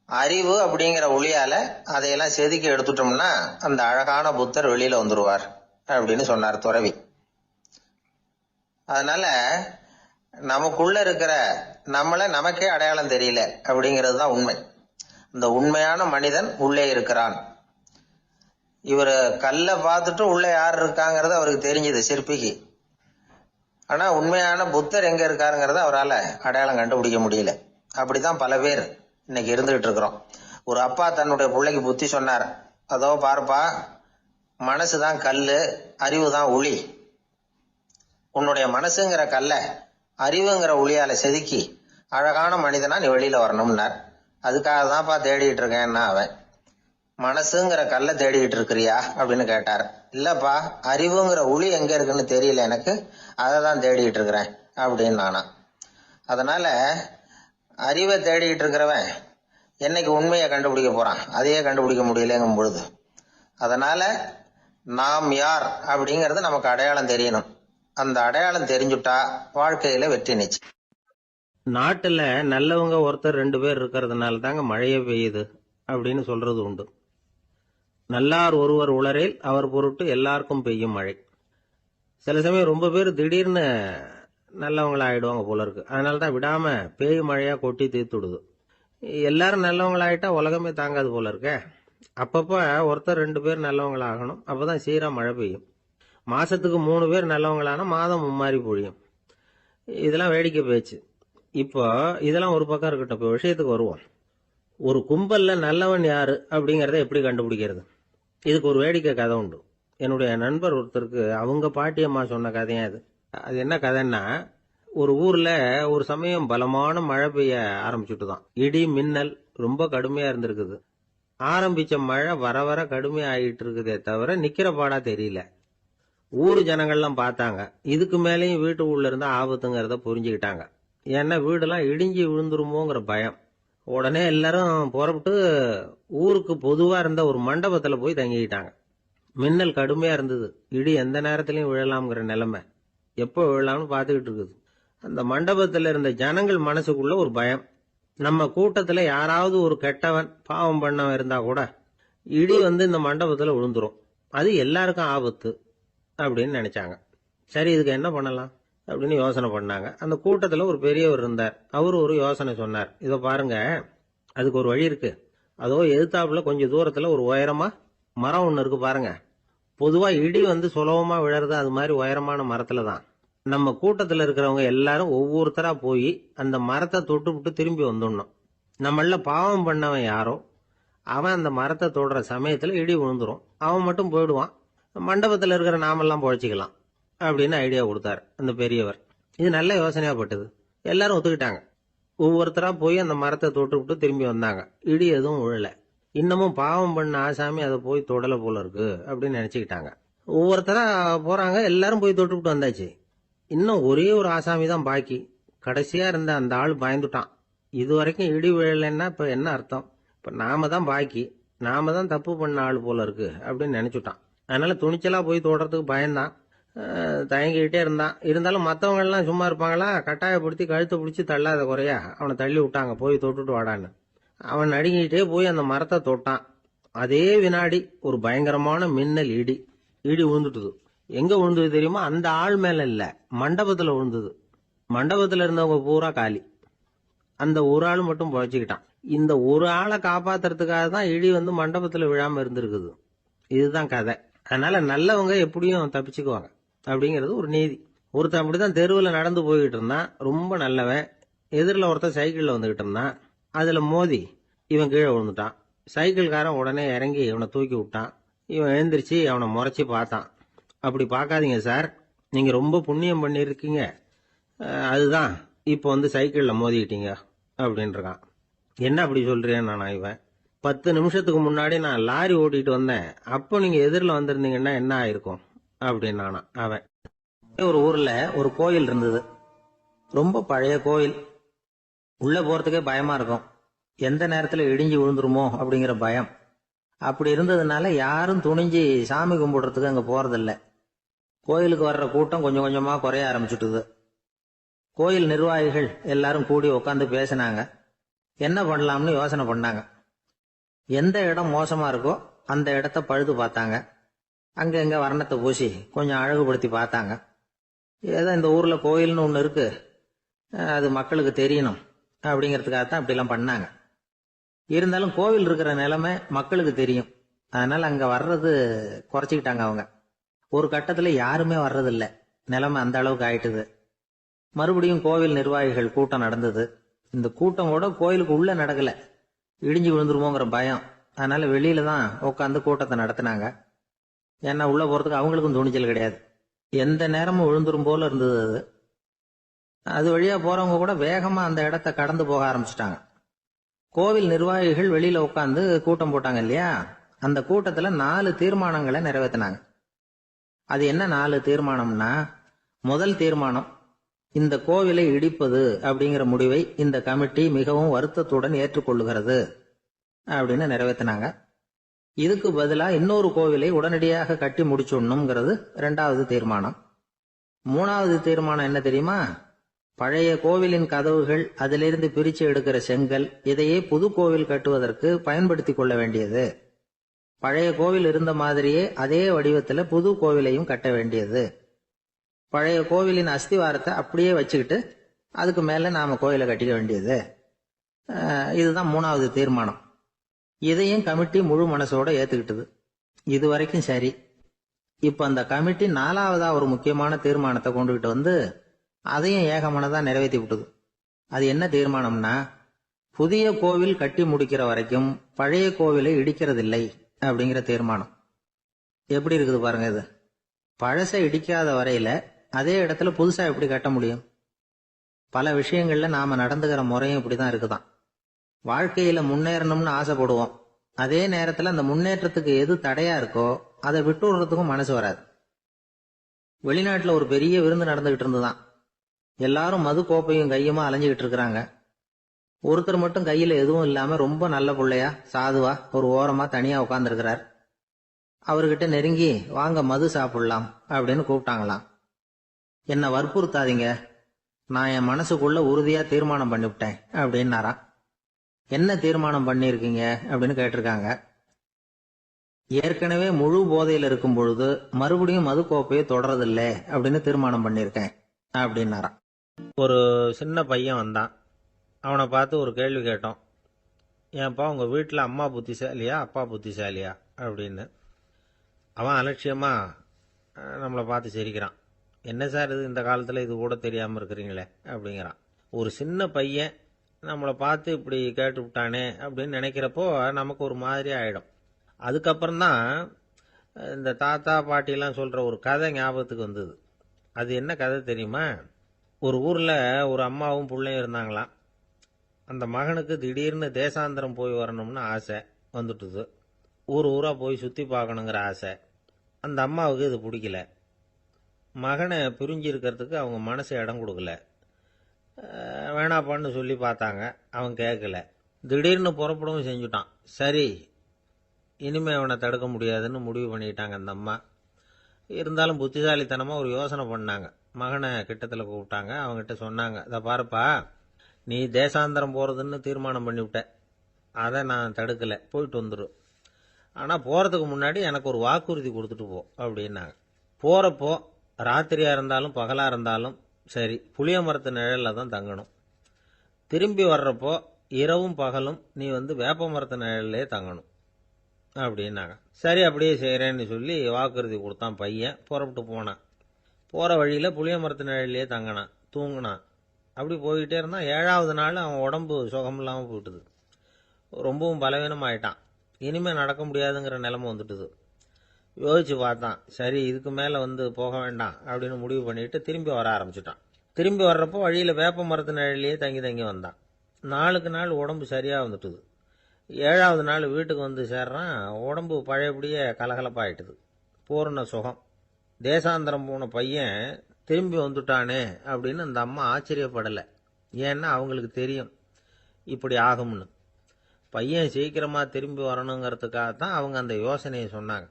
Speaker 1: அறிவு அப்படிங்கிற ஒளியால அதையெல்லாம் செதுக்கி எடுத்துட்டோம்னா அந்த அழகான புத்தர் வெளியில வந்துருவார் அப்படின்னு சொன்னார் துறவி. அதனால நமக்குள்ள இருக்கிற நம்மள நமக்கே அடையாளம் தெரியல அப்படிங்கிறது தான் உண்மை. இந்த உண்மையான மனிதன் உள்ளே இருக்கிறான். இவரு கல்லை பார்த்துட்டு உள்ள யார் இருக்காங்கிறது அவருக்கு தெரிஞ்சது சிற்பிக்கு. ஆனா உண்மையான புத்தர் எங்க இருக்காருங்கிறத அவரால் அடையாளம் கண்டுபிடிக்க முடியல. அப்படிதான் பல பேர் இன்னைக்கு இருந்துகிட்டு இருக்கிறோம். ஒரு அப்பா தன்னுடைய பிள்ளைக்கு புத்தி சொன்னார், அதோ பார்ப்பா, மனசுதான் கல்லு, அறிவு தான் ஒளி. உன்னுடைய மனசுங்கிற கல்ல அறிவுங்கிற ஒளியால செதுக்கி அழகான மனிதனா நீ வெளியில வரணும்னார். அதுக்காக தான்ப்பா தேடிட்டு இருக்கேன்னா அவன். மனசுங்கிற கல்ல தேடிக்கிட்டு இருக்கிறியா அப்படின்னு கேட்டார். இல்லப்பா, அறிவுங்கிற ஒளி எங்க இருக்குன்னு தெரியல எனக்கு, அதை தான் தேடிக்கிட்டு இருக்கிறேன் அப்படின்னு நானா. அதனால அறிவை தேடிக்கிட்டு இருக்கிறவன் என்னைக்கு உண்மையை கண்டுபிடிக்க போறான்? அதையே கண்டுபிடிக்க முடியலங்கும் பொழுது, அதனால நாம் யார் அப்படிங்கறது நமக்கு அடையாளம் தெரியணும். அந்த அடையாளம் தெரிஞ்சுட்டா வாழ்க்கையில வெற்றி நிச்சயம். நாட்டுல நல்லவங்க ஒருத்தர் 2 பேர் இருக்கிறதுனால தாங்க மழையே பெய்யுது அப்படின்னு சொல்றது உண்டு. நல்லார் ஒருவர் உளரேல் அவர் பொருட்டு எல்லாருக்கும் பெய்யும் மழை. சில சமயம் ரொம்ப பேர் திடீர்னு நல்லவங்களா ஆயிடுவாங்க போல இருக்கு. அதனாலதான் விடாம பேய் மழையா கொட்டி தீர்த்துடுது. எல்லாரும் நல்லவங்களாயிட்டா உலகமே தாங்காது போல இருக்க. அப்பப்ப ஒருத்தர் 2 பேர் நல்லவங்களாகணும், அப்பதான் சீரா மழை பெய்யும். மாசத்துக்கு 3 பேர் நல்லவங்களானா மாதம் மும்மாரி பொழியும். இதெல்லாம் வேடிக்கை பேச்சு. இப்போ இதெல்லாம் ஒரு பக்கம் இருக்கட்டும், இப்போ விஷயத்துக்கு வருவோம். ஒரு கும்பல்ல நல்லவன் யாரு அப்படிங்கறத எப்படி கண்டுபிடிக்கிறது? இதுக்கு ஒரு வேடிக்கை கதை உண்டு. என்னுடைய நண்பர் ஒருத்தருக்கு அவங்க பாட்டியம்மா சொன்ன கதையா அது. அது என்ன கதைன்னா, ஒரு ஊர்ல ஒரு சமயம் பலமான மழை பெய்ய ஆரம்பிச்சுட்டுதான். இடி மின்னல் ரொம்ப கடுமையா இருந்திருக்குது. ஆரம்பிச்ச மழை வர வர கடுமையா ஆகிட்டு இருக்குதே தவிர நிக்கிற பாடா தெரியல. ஊரு ஜனங்கள்லாம் பார்த்தாங்க. இதுக்கு மேலேயும் வீட்டு உள்ள இருந்தா ஆபத்துங்கிறத புரிஞ்சுக்கிட்டாங்க. ஏன்னா வீடெல்லாம் இடிஞ்சி விழுந்துருமோங்கிற பயம். உடனே எல்லாரும் புறப்பட்டு ஊருக்கு பொதுவா இருந்த ஒரு மண்டபத்துல போய் தங்கிக்கிட்டாங்க. மின்னல் கடுமையா இருந்தது. இடி எந்த நேரத்திலையும் விழலாம்ங்கிற நிலைமை. எப்போ விழலாம்னு பார்த்துக்கிட்டு இருக்குது. அந்த மண்டபத்துல இருந்த ஜனங்கள் மனசுக்குள்ள ஒரு பயம். நம்ம கூட்டத்துல யாராவது ஒரு கெட்டவன் பாவம் பண்ணவன் இருந்தா கூட இடி வந்து இந்த மண்டபத்துல விழுந்துரும், அது எல்லாருக்கும் ஆபத்து அப்படின்னு நினைச்சாங்க. சரி, இதுக்கு என்ன பண்ணலாம் அப்படின்னு யோசனை பண்ணாங்க. அந்த கூட்டத்துல ஒரு பெரியவர் இருந்தார். அவரு ஒரு யோசனை சொன்னார். இதோ பாருங்க, அதுக்கு ஒரு வழி இருக்கு. அதோ எதிர்த்தாப்புல கொஞ்சம் தூரத்துல ஒரு உயரமா மரம் ஒண்ணு இருக்கு பாருங்க. பொதுவா இடி வந்து சுலபமா விழறது அது மாதிரி உயரமான மரத்துல தான். நம்ம கூட்டத்துல இருக்கிறவங்க எல்லாரும் ஒவ்வொருத்தரா போய் அந்த மரத்தை தொட்டு விட்டு திரும்பி வந்துடணும். நம்மள பாவம் பண்ணவன் யாரோ அவன் அந்த மரத்தை தொடுற சமயத்துல இடி விழுந்துரும், அவன் மட்டும் போயிடுவான், மண்டபத்துல இருக்கிற நாமெல்லாம் பொழைச்சிக்கலாம் அப்படின்னு ஐடியா கொடுத்தாரு அந்த பெரியவர். இது நல்ல யோசனையா பட்டது. எல்லாரும் ஒத்துக்கிட்டாங்க. ஒவ்வொருத்தரா போய் அந்த மரத்தை தொட்டு விட்டு திரும்பி வந்தாங்க. இடி எதுவும் விழல. இன்னமும் பாவம் பண்ண ஆசாமி அதை போய் தொடல போல இருக்கு அப்படின்னு நினைச்சுக்கிட்டாங்க. ஒவ்வொருத்தரா போறாங்க, எல்லாரும் போய் தொட்டு விட்டு வந்தாச்சு. இன்னும் ஒரே ஒரு ஆசாமி தான் பாக்கி. கடைசியா இருந்த அந்த ஆள் பயந்துட்டான். இது வரைக்கும் இடி விழலைன்னா இப்ப என்ன அர்த்தம்? இப்ப நாம தான் பாக்கி, நாம தான் தப்பு பண்ண ஆள் போல இருக்கு அப்படின்னு நினைச்சுட்டான். அதனால துணிச்சலா போய் தொடறதுக்கு பயந்தான், தயங்கிக்கிட்டே இருந்தான். இருந்தாலும் மற்றவங்க எல்லாம் சும்மா இருப்பாங்களா? கட்டாயப்படுத்தி கழுத்தை பிடிச்சி தள்ளாத குறையா அவனை தள்ளி விட்டாங்க, போய் தொட்டுட்டு வாடான்னு. அவன் நடுங்கிட்டே போய் அந்த மரத்தை தொட்டான். அதே வினாடி ஒரு பயங்கரமான மின்னல் இடி விழுந்துட்டுது. எங்க விழுந்தது தெரியுமா? அந்த ஆள் மேல இல்ல, மண்டபத்துல விழுந்தது. மண்டபத்துல இருந்தவங்க பூரா காலி. அந்த ஒரு ஆள் மட்டும் பொழைச்சுக்கிட்டான். இந்த ஒரு ஆளை காப்பாத்துறதுக்காக தான் இடி வந்து மண்டபத்துல விழாம இருந்திருக்குது. இதுதான் கதை. அதனால நல்லவங்க எப்படியும் தப்பிச்சுக்குவாங்க அப்படிங்கிறது ஒரு நீதி. ஒருத்தன் அப்படிதான் தெருவில் நடந்து போய்கிட்டு இருந்தான், ரொம்ப நல்லவன். எதிரில் ஒருத்தன் சைக்கிள்ல வந்துகிட்டு இருந்தான். அதுல மோதி இவன் கீழே விழுந்துட்டான். சைக்கிள்காரன் உடனே இறங்கி இவனை தூக்கி விட்டான். இவன் எழுந்திரிச்சு அவனை முறைச்சி பார்த்தான். அப்படி பார்க்காதீங்க சார், நீங்கள் ரொம்ப புண்ணியம் பண்ணியிருக்கீங்க, அதுதான் இப்போ சைக்கிளில் மோதிக்கிட்டீங்க அப்படின்றான். என்ன அப்படி சொல்கிறேன் நான் இவன், 10 நிமிஷத்துக்கு முன்னாடி நான் லாரி ஓட்டிகிட்டு வந்தேன், அப்போ நீங்கள் எதிரில் வந்திருந்தீங்கன்னா என்ன ஆயிருக்கும் அப்படின்னானா அவன். ஒரு ஊரில் ஒரு கோயில் இருந்தது, ரொம்ப பழைய கோயில். உள்ளே போகிறதுக்கே பயமாக இருக்கும், எந்த நேரத்தில் இடிஞ்சு விழுந்துருமோ அப்படிங்கிற பயம். அப்படி இருந்ததுனால யாரும் துணிஞ்சு சாமி கும்பிடுறதுக்கு அங்கே போகிறதில்ல. கோயிலுக்கு வர்ற கூட்டம் கொஞ்சம் கொஞ்சமாக குறைய ஆரம்பிச்சுட்டுது. கோயில் நிர்வாகிகள் எல்லாரும் கூடி உட்காந்து பேசினாங்க. என்ன பண்ணலாம்னு யோசனை பண்ணாங்க. எந்த இடம் மோசமாக இருக்கோ அந்த இடத்த பழுது பார்த்தாங்க. அங்கே வர்ணத்தை பூசி கொஞ்சம் அழகுபடுத்தி பார்த்தாங்க. ஏதோ இந்த ஊரில் கோயில்னு ஒன்று இருக்கு, அது மக்களுக்கு தெரியணும் அப்படிங்கிறதுக்காகத்தான் இப்படிலாம் பண்ணாங்க. இருந்தாலும் கோவில் இருக்கிற நிலைமை மக்களுக்கு தெரியும், அதனால அங்கே வர்றது குறைச்சிக்கிட்டாங்க அவங்க. ஒரு கட்டத்தில் யாருமே வர்றதில்லை, நிலைமை அந்த அளவுக்கு ஆயிட்டுது. மறுபடியும் கோவில் நிர்வாகிகள் கூட்டம் நடந்தது. இந்த கூட்டம் கூட கோயிலுக்கு உள்ள நடக்கல, இடிஞ்சு விழுந்துருமோங்கிற பயம். அதனால வெளியில தான் உட்காந்து கூட்டத்தை நடத்தினாங்க. ஏன்னா உள்ள போறதுக்கு அவங்களுக்கும் துணிச்சல் கிடையாது, எந்த நேரமும் விழுந்துரும் போல இருந்தது அது. அது வழியா போறவங்க கூட வேகமா அந்த இடத்த கடந்து போக ஆரம்பிச்சிட்டாங்க. கோவில் நிர்வாகிகள் வெளியில உட்காந்து கூட்டம் போட்டாங்க இல்லையா, அந்த கூட்டத்துல 4 தீர்மானங்களை நிறைவேற்றினாங்க. அது என்ன 4 தீர்மானம்னா, முதல் தீர்மானம், இந்த கோவிலை இடிப்பது அப்படிங்கிற முடிவை இந்த கமிட்டி மிகவும் வருத்தத்துடன் ஏற்றுக்கொள்ளுகிறது அப்படின்னு நிறைவேற்றினாங்க. இதுக்கு பதிலா இன்னொரு கோவிலை உடனடியாக கட்டி முடிச்சுடணுங்கிறது 2வது தீர்மானம். 3வது தீர்மானம் என்ன தெரியுமா, பழைய கோவிலின் கதவுகள், அதிலிருந்து பிரிச்சு எடுக்கிற செங்கல், இதையே புது கோவில் கட்டுவதற்கு பயன்படுத்தி கொள்ள வேண்டியது. பழைய கோவில் இருந்த மாதிரியே அதே வடிவத்துல புது கோவிலையும் கட்ட வேண்டியது. பழைய கோவிலின் அஸ்திவாரத்தை அப்படியே வச்சுக்கிட்டு அதுக்கு மேல நாம கோயிலை கட்டிக்க வேண்டியது. இதுதான் 3வது தீர்மானம். இதையும் கமிட்டி முழு மனசோட ஏத்துக்கிட்டது. இது வரைக்கும் சரி. இப்ப அந்த கமிட்டி 4வதா ஒரு முக்கியமான தீர்மானத்தை கொண்டுகிட்டு வந்து அதையும் ஏகமனதா நிறைவேற்றி விட்டது. அது என்ன தீர்மானம்னா, புதிய கோவில் கட்டி முடிக்கிற வரைக்கும் பழைய கோவிலை இடிக்கிறதில்லை அப்படிங்கிற தீர்மானம். எப்படி இருக்குது பாருங்க இது. பழசை இடிக்காத வரையில அதே இடத்துல புதுசா எப்படி கட்ட முடியும்? பல விஷயங்கள்ல நாம நடந்துகிற முறையும் இப்படிதான் இருக்குதான். வாழ்க்கையில முன்னேறணும்னு ஆசைப்படுவோம், அதே நேரத்துல அந்த முன்னேற்றத்துக்கு எது தடையா இருக்கோ அதை விட்டு விடுறதுக்கும் மனசு வராது. வெளிநாட்டுல ஒரு பெரிய விருந்து நடந்துகிட்டு இருந்துதான். எல்லாரும் மது கோப்பையும் கையுமா அலைஞ்சுகிட்டு இருக்கிறாங்க. ஒருத்தர் மட்டும் கையில எதுவும் இல்லாம ரொம்ப நல்ல பிள்ளையா சாதுவா ஒரு ஓரமா தனியா உட்கார்ந்துருக்கிறார். அவர்கிட்ட நெருங்கி வாங்க மது சாப்பிடலாம் அப்படின்னு கூப்பிட்டாங்களாம். என்ன வற்புறுத்தாதீங்க, நான் என் மனசுக்குள்ள உறுதியா தீர்மானம் பண்ணிவிட்டேன் அப்படின்னாராம். என்ன தீர்மானம் பண்ணிருக்கீங்க அப்படின்னு கேட்டிருக்காங்க. ஏற்கனவே முழு போதையில இருக்கும் பொழுது மறுபடியும் மது கோப்பையை தொடரதில்லை அப்படின்னு தீர்மானம் பண்ணிருக்கேன் அப்படின்னாராம். ஒரு சின்ன பையன் வந்தான். அவனை பார்த்து ஒரு கேள்வி கேட்டோம். ஏன்பா உங்க வீட்டில் அம்மா புத்திசாலியா அப்பா புத்திசாலியா அப்படின்னு. அவன் அலட்சியமா நம்மளை பார்த்து சிரிக்கிறான். என்ன சார் இது, இந்த காலத்தில் இது கூட தெரியாமல் இருக்கிறீங்களே அப்படிங்கிறான். ஒரு சின்ன பையன் நம்மளை பார்த்து இப்படி கேட்டு விட்டானே அப்படின்னு நினைக்கிறப்போ நமக்கு ஒரு மாதிரி ஆகிடும். அதுக்கப்புறம்தான் இந்த தாத்தா பாட்டிலாம் சொல்கிற ஒரு கதை ஞாபகத்துக்கு வந்தது. அது என்ன கதை தெரியுமா? ஒரு ஊரில் ஒரு அம்மாவும் பிள்ளையும் இருந்தாங்களாம். அந்த மகனுக்கு திடீர்னு தேசாந்திரம் போய் வரணும்னு ஆசை வந்துட்டுது. ஊராக போய் சுற்றி பார்க்கணுங்கிற ஆசை. அந்த அம்மாவுக்கு இது பிடிக்கல. மகனை பிரிஞ்சு இருக்கிறதுக்கு அவங்க மனசு இடம் கொடுக்கல. வேணாப்பான்னு சொல்லி பார்த்தாங்க, அவன் கேட்கல. திடீர்னு புறப்படவும் செஞ்சுட்டான். சரி, இனிமே அவனை தடுக்க முடியாதுன்னு முடிவு பண்ணிட்டாங்க அந்த அம்மா. இருந்தாலும் புத்திசாலித்தனமாக ஒரு யோசனை பண்ணாங்க. மகனை கிட்டத்தில் கூப்பிட்டாங்க. அவங்ககிட்ட சொன்னாங்க, இதை பாருப்பா, நீ தேசாந்திரம் போகிறதுன்னு தீர்மானம் பண்ணிவிட்ட, அதை நான் தடுக்கலை, போயிட்டு வந்துடும். ஆனால் போகிறதுக்கு முன்னாடி எனக்கு ஒரு வாக்குறுதி கொடுத்துட்டு போ அப்படின்னாங்க. போகிறப்போ ராத்திரியாக இருந்தாலும் பகலாக இருந்தாலும் சரி புளிய மரத்து நிழலில் தான் தங்கணும். திரும்பி வர்றப்போ இரவும் பகலும் நீ வேப்ப மரத்து நிழல்லே தங்கணும் அப்படின்னாங்க. சரி அப்படியே செய்கிறேன்னு சொல்லி வாக்குறுதி கொடுத்தான் பையன். புறப்பட்டு போனான். போகிற வழியில் புளிய மரத்து நிழல்லையே தங்கினான், தூங்கினான். அப்படி போய்கிட்டே இருந்தான். 7வது நாள் அவன் உடம்பு சுகம் இல்லாமல் போயிட்டுது. ரொம்பவும் பலவீனமாயிட்டான். இனிமே நடக்க முடியாதுங்கிற நிலைமை வந்துட்டுது. யோசிச்சு பார்த்தான். சரி, இதுக்கு மேல போக வேண்டாம் அப்படின்னு முடிவு பண்ணிட்டு திரும்பி வர ஆரம்பிச்சுட்டான். திரும்பி வர்றப்போ வழியில வேப்ப மரத்து நிழலையே தங்கி தங்கி வந்தான். நாளுக்கு நாள் உடம்பு சரியா வந்துட்டுது. 7வது நாள் வீட்டுக்கு சேர்றான். உடம்பு பழையபடியே கலகலப்பாயிட்டுது. பூர்ண சுகம். தேசாந்திரம் போன பையன் திரும்பி வந்துட்டானே அப்படின்னு அந்த அம்மா ஆச்சரியப்படலை. ஏன்னா அவங்களுக்கு தெரியும் இப்படி ஆகும்னு. பையன் சீக்கிரமா திரும்பி வரணுங்கிறதுக்காகத்தான் அவங்க அந்த யோசனையை சொன்னாங்க.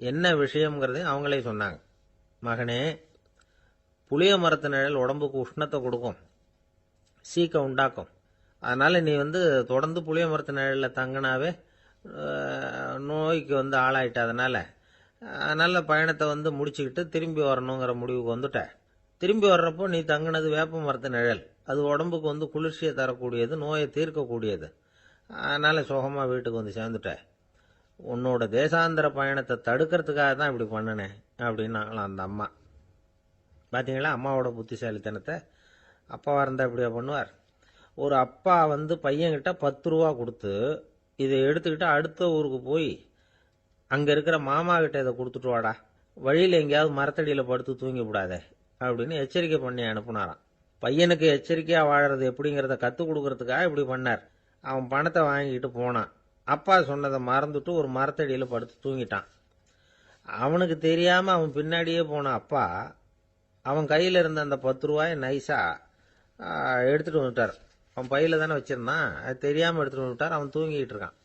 Speaker 1: என்ன விஷயம்ங்கிறதையும் அவங்களே சொன்னாங்க. மகனே, புளிய மரத்து நிழல் உடம்புக்கு உஷ்ணத்தை கொடுக்கும், சீக்க உண்டாக்கும். அதனால நீ தொடர்ந்து புளிய மரத்து நிழலில் தங்கினாவே நோய்க்கு ஆளாயிட்ட. அதனால பயணத்தை முடிச்சுக்கிட்டு திரும்பி வரணுங்கிற முடிவுக்கு வந்துட்ட. திரும்பி வர்றப்போ நீ தங்கினது வேப்ப மரத்து நிழல். அது உடம்புக்கு குளிர்ச்சியை தரக்கூடியது, நோயை தீர்க்கக்கூடியது. அதனால சுகமா வீட்டுக்கு சேர்ந்துட்ட. உன்னோட தேசாந்திர பயணத்தை தடுக்கிறதுக்காக தான் இப்படி பண்ணினேன் அப்படின்னாங்களாம் அந்த அம்மா. பார்த்தீங்களா அம்மாவோட புத்திசாலித்தனத்தை? அப்பாவா இருந்தா இப்படியா பண்ணுவார்? ஒரு அப்பா பையன்கிட்ட 10 ரூபா கொடுத்து இதை எடுத்துக்கிட்டு அடுத்த ஊருக்கு போய் அங்க இருக்கிற மாமா கிட்ட இதை கொடுத்துட்டு வாடா, வழியில எங்கேயாவது மரத்தடியில படுத்து தூங்கி விடாதே அப்படின்னு எச்சரிக்கை பண்ணி அனுப்புனாராம். பையனுக்கு எச்சரிக்கையா வாழறது எப்படிங்கிறத கத்துக் கொடுக்கறதுக்காக இப்படி பண்ணார். அவன் பணத்தை வாங்கிட்டு போனான். அப்பா சொன்னதை மறந்துட்டு ஒரு மரத்தடியில படுத்து தூங்கிட்டான். அவனுக்கு தெரியாம அவன் பின்னாடியே போன அப்பா அவன் கையில இருந்த அந்த 10 ரூபாயை நைஸா எடுத்துட்டு வந்துட்டார். அவன் பையில தானே வச்சிருந்தான், அது தெரியாம எடுத்துட்டு வந்துட்டார். அவன் தூங்கிட்டு இருக்கான்.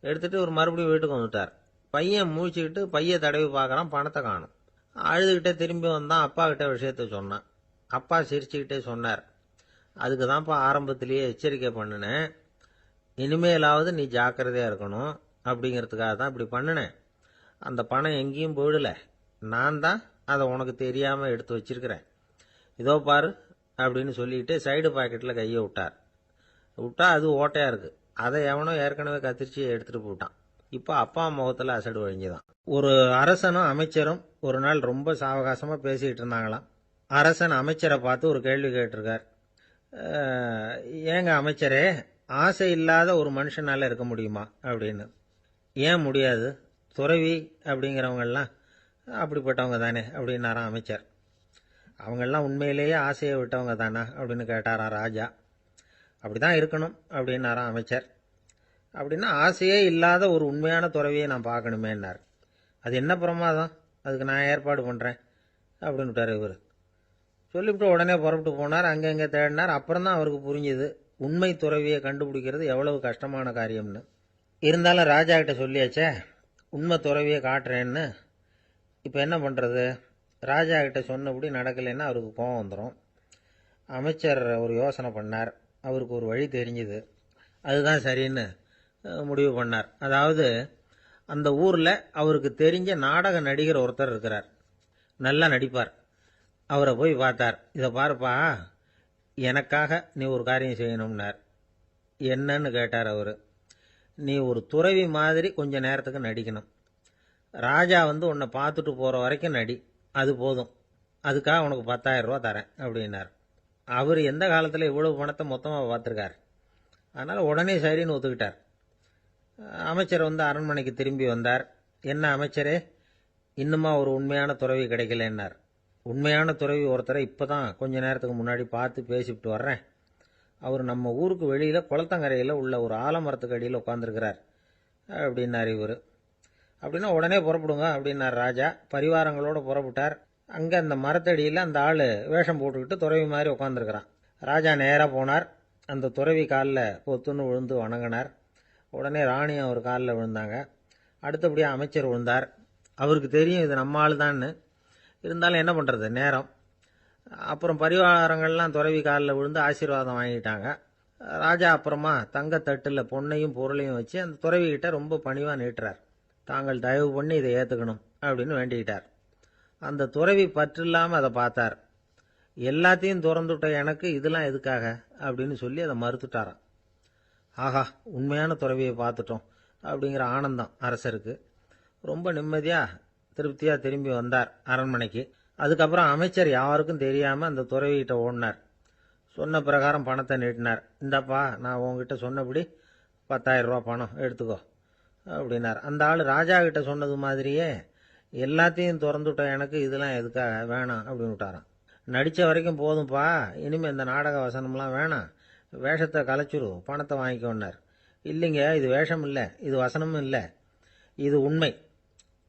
Speaker 1: எடுத்துட்டு ஒரு மறுபடியும் வீட்டுக்கு வந்துட்டார். பையன் முழிச்சுக்கிட்டு பைய தடவி பார்க்கறான், பணத்தை காணும். அழுதுகிட்டே திரும்பி வந்தான். அப்பா கிட்ட விஷயத்த சொன்னான். அப்பா சிரிச்சுக்கிட்டே சொன்னார், அதுக்கு தான்ப்பா ஆரம்பத்திலேயே எச்சரிக்கை பண்ணினேன், இனிமேலாவது நீ ஜாக்கிரதையா இருக்கணும் அப்படிங்கிறதுக்காக தான் இப்படி பண்ணினேன். அந்த பணம் எங்கேயும் போயிடல, நான் தான் அதை உனக்கு தெரியாம எடுத்து வச்சிருக்கிறேன். இதோ பாரு அப்படின்னு சொல்லிட்டு சைடு பாக்கெட்ல கையை விட்டா அது ஓட்டையா இருக்கு. அதை எவனோ ஏற்கனவே கத்திரிச்சு எடுத்துட்டு போட்டான். இப்ப அப்பா முகத்துல அசடு வழிஞ்சுதான். ஒரு அரசனும் அமைச்சரும் ஒரு நாள் ரொம்ப சாவகாசமா பேசிட்டு இருந்தாங்களாம். அரசன் அமைச்சரை பார்த்து ஒரு கேள்வி கேட்டிருக்கார். ஏங்க அமைச்சரே, ஆசை இல்லாத ஒரு மனுஷனால இருக்க முடியுமா அப்படின்னு. ஏன் முடியாது, துறவி அப்படிங்கிறவங்கெல்லாம் அப்படிப்பட்டவங்க தானே அப்படின்னாராம் அமைச்சர். அவங்கெல்லாம் உண்மையிலேயே ஆசையை விட்டவங்க தானா அப்படின்னு கேட்டாராம் ராஜா. அப்படிதான் இருக்கணும் அப்படின்னாராம் அமைச்சர். அப்படின்னா ஆசையே இல்லாத ஒரு உண்மையான துறவியை நான் பார்க்கணுமேன்னார். அது என்ன பிரமாதம், அதுக்கு நான் ஏற்பாடு பண்ணுறேன் அப்படின்னு விட்டார் இவர். சொல்லிவிட்டு உடனே புறப்பட்டு போனார். அங்கங்கே தேடினார். அப்புறம் தான் அவருக்கு புரிஞ்சுது உண்மை துறவியை கண்டுபிடிக்கிறது எவ்வளவு கஷ்டமான காரியம்னு. இருந்தாலும் ராஜா கிட்ட சொல்லியாச்சே உண்மை துறவியை காட்டுறேன்னு. இப்போ என்ன பண்ணுறது? ராஜா கிட்ட சொன்னபடி நடக்கலைன்னா அவருக்கு கோபம் வந்துடும். அமைச்சர் ஒரு யோசனை பண்ணார். அவருக்கு ஒரு வழி தெரிஞ்சுது. அதுதான் சரின்னு முடிவு பண்ணார். அதாவது அந்த ஊரில் அவருக்கு தெரிஞ்ச நாடக நடிகர் ஒருத்தர் இருக்கிறார், நல்லா நடிப்பார். அவரை போய் பார்த்தார். இதை பாருப்பா, எனக்காக நீ ஒரு காரியம் செய்யணும்னார். என்னன்னு கேட்டார் அவர். நீ ஒரு துறவி மாதிரி கொஞ்ச நேரத்துக்கு நடிக்கணும். ராஜா உன்னை பார்த்துட்டு போகிற வரைக்கும் நடி, அது போதும். அதுக்காக உனக்கு 10,000 ரூபா தரேன் அப்படின்னார். அவர் எந்த காலத்தில் இவ்வளவு பணத்தை மொத்தமாக பார்த்துருக்கார். அதனால் உடனே சரின்னு ஒத்துக்கிட்டார். அமைச்சர் அரண்மனைக்கு திரும்பி வந்தார். என்ன அமைச்சரே, இன்னுமா ஒரு உண்மையான துறவி கிடைக்கலன்னார். உண்மையான துறவி ஒருத்தரை இப்போதான் கொஞ்ச நேரத்துக்கு முன்னாடி பார்த்து பேசிவிட்டு வர்றேன். அவர் நம்ம ஊருக்கு வெளியில் குளத்தங்கரையில் உள்ள ஒரு ஆலமரத்துக்கு அடியில் உட்காந்துருக்கிறார் அப்படின்னார் இவர். அப்படின்னா உடனே புறப்படுங்க அப்படின்னார் ராஜா. பரிவாரங்களோடு புறப்பட்டார். அங்கே அந்த மரத்தடியில் அந்த ஆள் வேஷம் போட்டுக்கிட்டு துறவி மாதிரி உட்காந்துருக்கிறான். ராஜா நேராக போனார். அந்த துறவி காலில் பொத்துன்னு விழுந்து வணங்கினார். உடனே ராணியும் அவர் காலில் விழுந்தாங்க. அடுத்தபடியாக அமைச்சர் விழுந்தார். அவருக்கு தெரியும் இது நம்ம ஆள் தான்னு. இருந்தாலும் என்ன பண்ணுறது, நேரம். அப்புறம் பரிவாரங்கள்லாம் துறவி காலில் விழுந்து ஆசீர்வாதம் வாங்கிட்டாங்க. ராஜா அப்புறமா தங்கத்தட்டில் பொன்னையும் பொருளையும் வச்சு அந்த துறவிகிட்ட ரொம்ப பணிவாக நீட்டுறார். தாங்கள் தயவு பண்ணி இதை ஏற்றுக்கணும் அப்படின்னு வேண்டிக்கிட்டார். அந்த துறவி பற்றில்லாமல் அதை பார்த்தார். எல்லாத்தையும் திறந்துட்ட எனக்கு இதெல்லாம் எதுக்காக அப்படின்னு சொல்லி அதை மறுத்துட்டாராம். ஆஹா, உண்மையான துறவியை பார்த்துட்டோம் அப்படிங்கிற ஆனந்தம் அரசருக்கு. ரொம்ப நிம்மதியாக திருப்தியாக திரும்பி வந்தார் அரண்மனைக்கு. அதுக்கப்புறம் அமைச்சர் யாருக்கும் தெரியாமல் அந்த துறவிகிட்ட ஓடினார். சொன்ன பிரகாரம் பணத்தை நீட்டினார். இந்தாப்பா, நான் உங்ககிட்ட சொன்னபடி 10,000 ரூபா பணம் எடுத்துக்கோ. அப்படின்னார். அந்த ஆள் ராஜா கிட்ட சொன்னது மாதிரியே எல்லாத்தையும் திறந்துட்டோம், எனக்கு இதெல்லாம் எதுக்காக வேணாம் அப்படின்னு விட்டாராம். நடித்த வரைக்கும் போதும்ப்பா, இனிமேல் இந்த நாடக வசனம்லாம் வேணாம், வேஷத்தை கலைச்சிரு, பணத்தை வாங்கிக்கோன்னார். இல்லைங்க, இது வேஷம் இல்லை, இது வசனமும் இல்லை, இது உண்மை.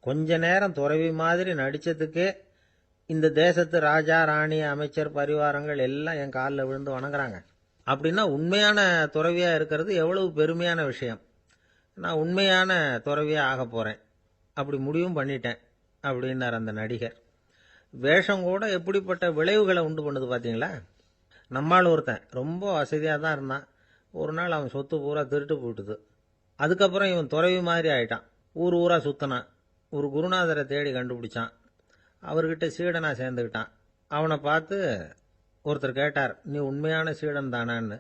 Speaker 1: கொஞ்ச நேரம் துறவி மாதிரி நடித்ததுக்கே இந்த தேசத்து ராஜா ராணி அமைச்சர் பரிவாரங்கள் எல்லாம் என் காலில் விழுந்து வணங்குறாங்க. அப்படின்னா உண்மையான துறவியாக இருக்கிறது எவ்வளவு பெருமையான விஷயம். நான் உண்மையான துறவியாக ஆக போகிறேன், அப்படி முடிவும் பண்ணிட்டேன் அப்படின்னார் அந்த நடிகர். வேஷம் கூட எப்படிப்பட்ட விளைவுகளை உண்டு பண்ணுது பார்த்தீங்களா. நம்மால் ஒருத்தன் ரொம்ப வசதியாக தான் இருந்தான், ஒரு நாள் அவன் சொத்து பூரா திருட்டு போட்டுது. அதுக்கப்புறம் இவன் துறவி மாதிரி ஆயிட்டான், ஊர் ஊராக சுற்றினான், ஒரு குருநாதரை தேடி கண்டுபிடிச்சான், அவர்கிட்ட சீடனாக சேர்ந்துக்கிட்டான். அவனை பார்த்து ஒருத்தர் கேட்டார், நீ உண்மையான சீடன் தானான்னு.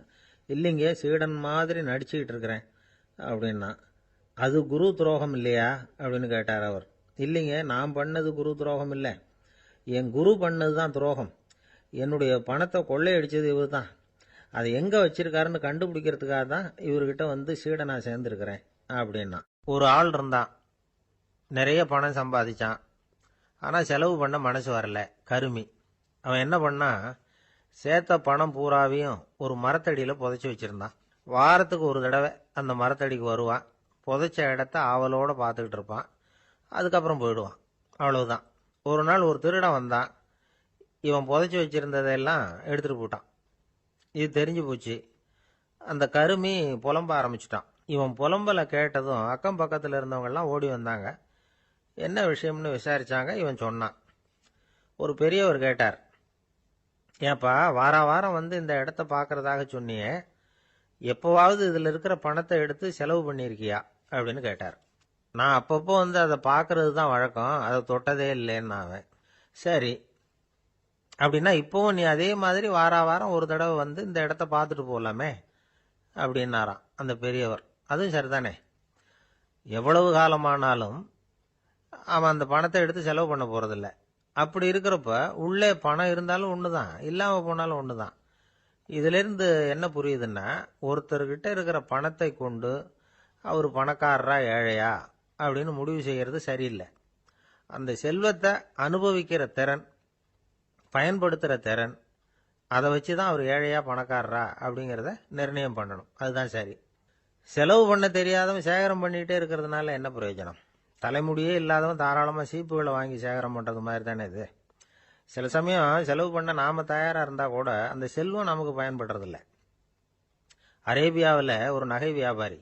Speaker 1: இல்லைங்க, சீடன் மாதிரி நடிச்சுக்கிட்டு இருக்கிறேன் அப்படின்னா. அது குரு துரோகம் இல்லையா அப்படின்னு கேட்டார் அவர். இல்லைங்க, நான் பண்ணது குரு துரோகம் இல்லை, என் குரு பண்ணது தான் துரோகம். என்னுடைய பணத்தை கொள்ளையடிச்சது இவர் தான், அதை எங்கே வச்சிருக்காருன்னு கண்டுபிடிக்கிறதுக்காக தான் இவர்கிட்ட வந்து சீடனாக சேர்ந்துருக்கிறேன் அப்படின்னா. ஒரு ஆள் இருந்தான், நிறைய பணம் சம்பாதிச்சான், ஆனால் செலவு பண்ண மனசு வரல, கருமி. அவன் என்ன பண்ணா, சேர்த்த பணம் பூராவையும் ஒரு மரத்தடியில் புதைச்சி வச்சுருந்தான். வாரத்துக்கு ஒரு தடவை அந்த மரத்தடிக்கு வருவான், புதைச்ச இடத்த ஆவலோடு பார்த்துக்கிட்டு இருப்பான், அதுக்கப்புறம் போயிடுவான், அவ்வளவுதான். ஒரு நாள் ஒரு திருடன் வந்தான், இவன் புதைச்சி வச்சுருந்ததெல்லாம் எடுத்துகிட்டு போட்டான். இது தெரிஞ்சு போச்சு. அந்த கருமி புலம்ப ஆரம்பிச்சிட்டான். இவன் புலம்பலை கேட்டதும் அக்கம் பக்கத்தில் இருந்தவங்கெல்லாம் ஓடி வந்தாங்க. என்ன விஷயம்னு விசாரிச்சாங்க. இவன் சொன்னான். ஒரு பெரியவர் கேட்டார், ஏன்பா வாரம் வந்து இந்த இடத்த பார்க்கறதாக சொன்னியே, எப்போவாவது இதில் இருக்கிற பணத்தை எடுத்து செலவு பண்ணியிருக்கியா அப்படின்னு கேட்டார். நான் அப்பப்போ வந்து அதை பார்க்கறது தான் வழக்கம், அதை தொட்டதே இல்லைன்னு அவன். சரி, அப்படின்னா இப்போவும் நீ அதே மாதிரி வாரம் ஒரு தடவை வந்து இந்த இடத்த பார்த்துட்டு போகலாமே அப்படின்னாராம் அந்த பெரியவர். அதுவும் சரிதானே, எவ்வளவு காலமானாலும் அவன் அந்த பணத்தை எடுத்து செலவு பண்ண போறதில்ல. அப்படி இருக்கிறப்ப உள்ளே பணம் இருந்தாலும் ஒன்று தான், இல்லாமல் போனாலும் ஒன்று தான். இதிலிருந்து என்ன புரியுதுன்னா, ஒருத்தர்கிட்ட இருக்கிற பணத்தை கொண்டு அவர் பணக்காரரா ஏழையா அப்படின்னு முடிவு செய்கிறது சரியில்லை. அந்த செல்வத்தை அனுபவிக்கிற திறன், பயன்படுத்துகிற திறன், அதை வச்சு தான் அவர் ஏழையா பணக்காரரா அப்படிங்கிறத நிர்ணயம் பண்ணணும், அதுதான் சரி. செலவு பண்ண தெரியாதவன் சேகரம் பண்ணிகிட்டே இருக்கிறதுனால என்ன பிரயோஜனம்? தலைமுடியே இல்லாதவன் தாராளமாக சீப்புகளை வாங்கி சேகரம் பண்ணுறது மாதிரி தானே இது. சில சமயம் செலவு பண்ண நாம் தயாராக இருந்தால் கூட அந்த செல்வம் நமக்கு பயன்படுறதில்ல. அரேபியாவில் ஒரு நகை வியாபாரி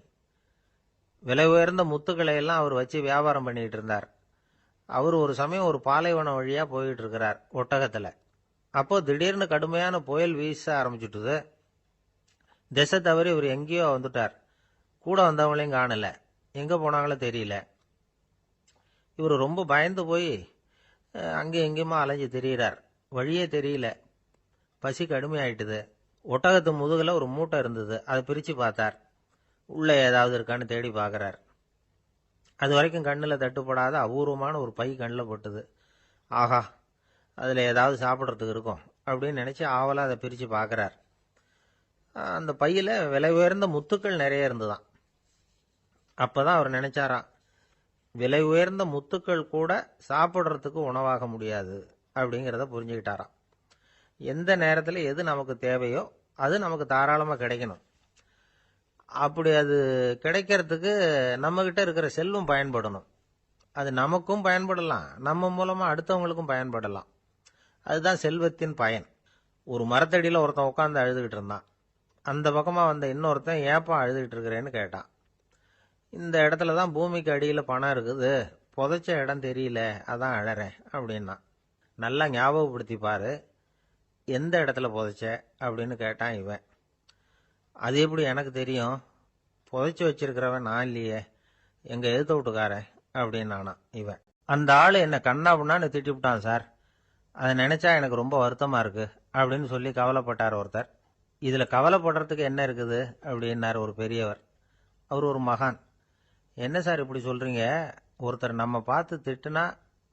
Speaker 1: விலை உயர்ந்த முத்துக்களை எல்லாம் அவர் வச்சு வியாபாரம் பண்ணிகிட்டு இருந்தார். அவர் ஒரு சமயம் ஒரு பாலைவனம் வழியாக போயிட்டு இருக்கிறார் ஒட்டகத்தில். அப்போ திடீர்னு கடுமையான புயல் வீச ஆரம்பிச்சுட்டுது. திசை தவறி இவர் எங்கேயோ வந்துட்டார். கூட வந்தவங்களையும் காணலை, எங்கே போனாங்களோ தெரியல. இவர் ரொம்ப பயந்து போய் அங்கே எங்கேயுமா அலைஞ்சு திரியிறார், வழியே தெரியல. பசி கடுமையாயிட்டுது. ஒட்டகத்து முதுகில் ஒரு மூட்டை இருந்தது, அதை பிரித்து பார்த்தார். உள்ளே ஏதாவது இருக்கான்னு தேடி பார்க்குறார். அது வரைக்கும் கண்ணில் தட்டுப்படாத அபூர்வமான ஒரு பை கண்ணில் பட்டுது. ஆஹா, அதில் ஏதாவது சாப்பிட்றதுக்கு இருக்கும் அப்படின்னு நினச்சி ஆவலாக அதை பிரித்து பார்க்குறார். அந்த பையில் விலை உயர்ந்த முத்துக்கள் நிறைய இருந்துதான். அப்போ தான் அவர் நினச்சாராம், விலை உயர்ந்த முத்துக்கள் கூட சாப்பிட்றதுக்கு உணவாக முடியாது அப்படிங்கிறத புரிஞ்சுக்கிட்டாராம். எந்த நேரத்தில் எது நமக்கு தேவையோ அது நமக்கு தாராளமாக கிடைக்கணும். அப்படி அது கிடைக்கிறதுக்கு நம்மகிட்ட இருக்கிற செல்வம் பயன்படணும். அது நமக்கும் பயன்படலாம், நம்ம மூலமாக அடுத்தவங்களுக்கும் பயன்படலாம். அதுதான் செல்வத்தின் பயன். ஒரு மரத்தடியில் ஒருத்தன் உட்காந்து அழுதுகிட்டு இருந்தான். அந்த பக்கமாக வந்த இன்னொருத்தன், ஏப்பா அழுதுகிட்டு இருக்கிறேன்னு கேட்டான். இந்த இடத்துல தான் பூமிக்கு அடியில் பணம் இருக்குது, புதைச்ச இடம் தெரியல, அதான் அழறேன் அப்படின்னா. நல்லா ஞாபகப்படுத்தி பாரு, எந்த இடத்துல புதைச்ச அப்படின்னு கேட்டான் இவன். அது எப்படி எனக்கு தெரியும், புதைச்சி வச்சிருக்கிறவன் நான் இல்லையே, எங்கள் எழுத்த விட்டுக்காரன் அப்படின்னானா இவன். அந்த ஆள் என்னை கண்ணாப்புண்ணான்னு திட்டிவிட்டான் சார், அதை நினச்சா எனக்கு ரொம்ப வருத்தமாக இருக்குது அப்படின்னு சொல்லி கவலைப்பட்டார் ஒருத்தர். இதில் கவலைப்படுறதுக்கு என்ன இருக்குது அப்படின்னார் ஒரு பெரியவர். அவர் ஒரு மகான். என்ன சார் இப்படி சொல்கிறீங்க, ஒருத்தர் நம்ம பார்த்து திட்டுனா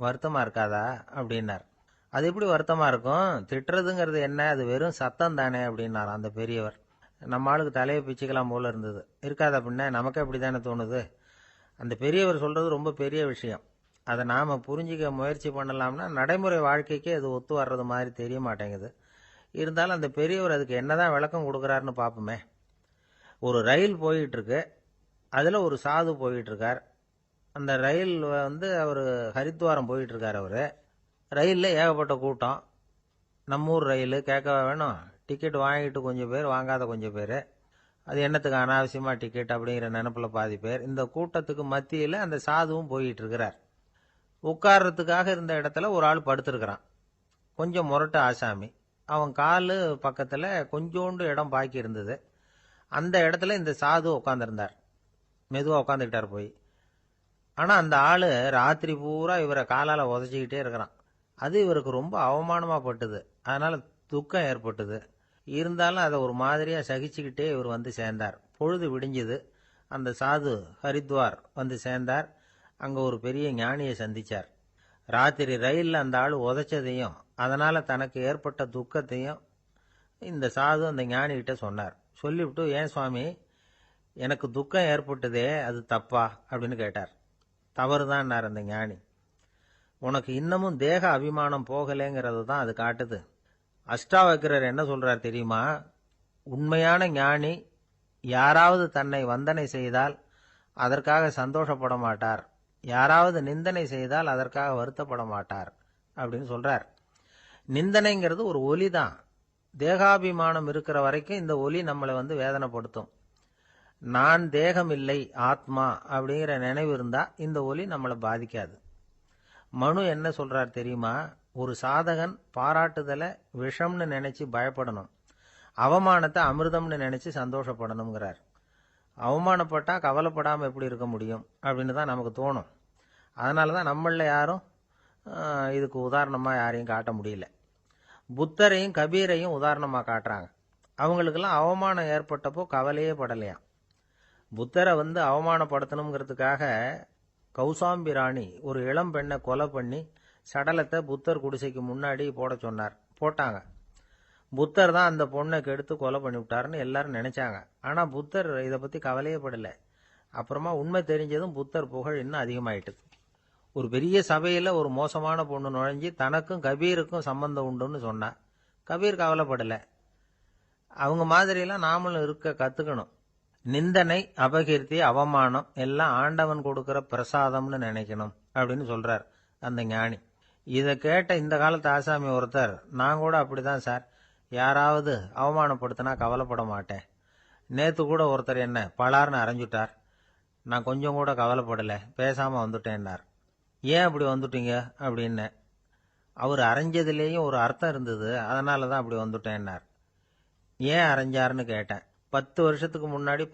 Speaker 1: வருத்தமாக இருக்காதா அப்படின்னார். அது எப்படி வருத்தமாக இருக்கும், திட்டுறதுங்கிறது என்ன, அது வெறும் சத்தம் தானே அப்படின்னார் அந்த பெரியவர். நம்ம ஆளுக்கு தலையை பிச்சுக்கலாம் போல இருந்தது. இருக்காது அப்படின்னா நமக்கு அப்படி தானே தோணுது. அந்த பெரியவர் சொல்றது ரொம்ப பெரிய விஷயம். அதை நாம புரிஞ்சிக்க முயற்சி பண்ணலாம்னா நடைமுறை வாழ்க்கைக்கு அது ஒத்து வர்றது மாதிரி தெரிய மாட்டேங்குது. இருந்தாலும் அந்த பெரியவர் அதுக்கு என்னதான் விளக்கம் கொடுக்கறாருன்னு பார்ப்போமே. ஒரு ரயில் போயிட்டு இருக்கு. அதுல ஒரு சாது போயிட்டு இருக்கார். அந்த ரயில் அவரு ஹரித்வாரம் போயிட்டு இருக்காரு. அவரு ரயில்ல ஏகப்பட்ட கூட்டம். நம்ம ஊர் ரயில் கேட்கவா வேணும். டிக்கெட் வாங்கிட்டு கொஞ்சம் பேர், வாங்காத கொஞ்சம் பேர். அது என்னத்துக்கு அனாவசியமா டிக்கெட் அப்படிங்கிற நினைப்புல பாதி பேர். இந்த கூட்டத்துக்கு மத்தியில அந்த சாதுவும் போயிட்டு இருக்கிறார். உட்கார்றதுக்காக இருந்த இடத்துல ஒரு ஆள் படுத்திருக்கிறான். கொஞ்சம் முரட்டு ஆசாமி. அவன் காலு பக்கத்துல கொஞ்சோண்டு இடம் பாக்கி இருந்தது. அந்த இடத்துல இந்த சாது உட்கார்ந்திருந்தார். மெதுவா உட்காந்துக்கிட்டார் போய். ஆனா அந்த ஆளு ராத்திரி பூரா இவரை காலால உதச்சிக்கிட்டே இருக்கிறான். அது இவருக்கு ரொம்ப அவமானமா பட்டுது. அதனால துக்கம் ஏற்பட்டது. இருந்தாலும் அதை ஒரு மாதிரியா சகிச்சுக்கிட்டே இவர் வந்து சேர்ந்தார். பொழுது விடிஞ்சது. அந்த சாது ஹரித்வார் வந்து சேர்ந்தார். அங்க ஒரு பெரிய ஞானியை சந்திச்சார். ராத்திரி ரயில்ல அந்த ஆள் உதைச்சதையும் அதனால தனக்கு ஏற்பட்ட துக்கத்தையும் இந்த சாது அந்த ஞானி கிட்ட சொன்னார். சொல்லிவிட்டு, ஏன் சுவாமி, எனக்கு துக்கம் ஏற்பட்டதே அது தப்பா அப்படின்னு கேட்டார். தவறுதான் அந்த ஞானி. உனக்கு இன்னமும் தேக அபிமானம் போகலைங்கிறது தான் அது காட்டுது. அஷ்டாவக்கிரர் என்ன சொல்றார் தெரியுமா? உண்மையான ஞானி யாராவது தன்னை வந்தனை செய்தால் அதற்காக சந்தோஷப்பட மாட்டார், யாராவது நிந்தனை செய்தால் அதற்காக வருத்தப்பட மாட்டார் அப்படின்னு சொல்றார். நிந்தனைங்கிறது ஒரு ஒலி தான். தேகாபிமானம் இருக்கிற வரைக்கும் இந்த ஒலி நம்மளை வேதனைப்படுத்தும். நான் தேகம் இல்லை, ஆத்மா அப்படிங்கிற நினைவு இருந்தா இந்த ஒலி நம்மளை பாதிக்காது. மனு என்ன சொல்றார் தெரியுமா? ஒரு சாதகன் பாராட்டுதலை விஷம்னு நினைச்சு பயப்படணும், அவமானத்தை அமிர்தம்னு நினைச்சு சந்தோஷப்படணுங்கிறார். அவமானப்பட்டா கவலைப்படாம எப்படி இருக்க முடியும் அப்படின்னு தான் நமக்கு தோணும். அதனாலதான் நம்மள யாரும் இதுக்கு உதாரணமா யாரையும் காட்ட முடியல. புத்தரையும் கபீரையும் உதாரணமா காட்டுறாங்க. அவங்களுக்கெல்லாம் அவமானம் ஏற்பட்டப்போ கவலையே படலையாம். புத்தரை அவமானப்படுத்தணுங்கிறதுக்காக கௌசாம்பி ராணி ஒரு இளம் பெண்ணை கொலை பண்ணி சடலத்தை புத்தர் குடிசைக்கு முன்னாடி போட சொன்னார். போட்டாங்க. புத்தர் தான் அந்த பொண்ணை கெடுத்து கொலை பண்ணி விட்டாருன்னு எல்லாரும் நினைச்சாங்க. ஆனா புத்தர் இதை பத்தி கவலையே படல. அப்புறமா உண்மை தெரிஞ்சதும் புத்தர் புகழ் இன்னும் அதிகமாயிட்டுது. ஒரு பெரிய சபையில ஒரு மோசமான பொண்ணு நுழைஞ்சி தனக்கும் கபீருக்கும் சம்பந்தம் உண்டுன்னு சொன்னா கபீர் கவலைப்படல. அவங்க மாதிரியெல்லாம் நாமளும் இருக்க கத்துக்கணும். நிந்தனை, அபகீர்த்தி, அவமானம் எல்லாம் ஆண்டவன் கொடுக்கிற பிரசாதம்னு நினைக்கணும் அப்படின்னு சொல்றார் அந்த ஞானி. இதை கேட்ட இந்த காலத்து ஆசாமி ஒருத்தர், நான் கூட அப்படிதான் சார், யாராவது அவமானப்படுத்தினா கவலைப்பட மாட்டேன். நேத்து கூட ஒருத்தர் என்ன பலார்னு அரைஞ்சுட்டார், நான் கொஞ்சம் கூட கவலைப்படல, பேசாம வந்துட்டேன்னார். ஏன் அப்படி வந்துட்டீங்க அப்படின்னு. அவர் அரைஞ்சதுலேயும் ஒரு அர்த்தம் இருந்தது, அதனாலதான் அப்படி வந்துட்டேன்னார். ஏன் அரைஞ்சாருன்னு கேட்டேன். 10 வருஷத்துக்கு முன்னாடி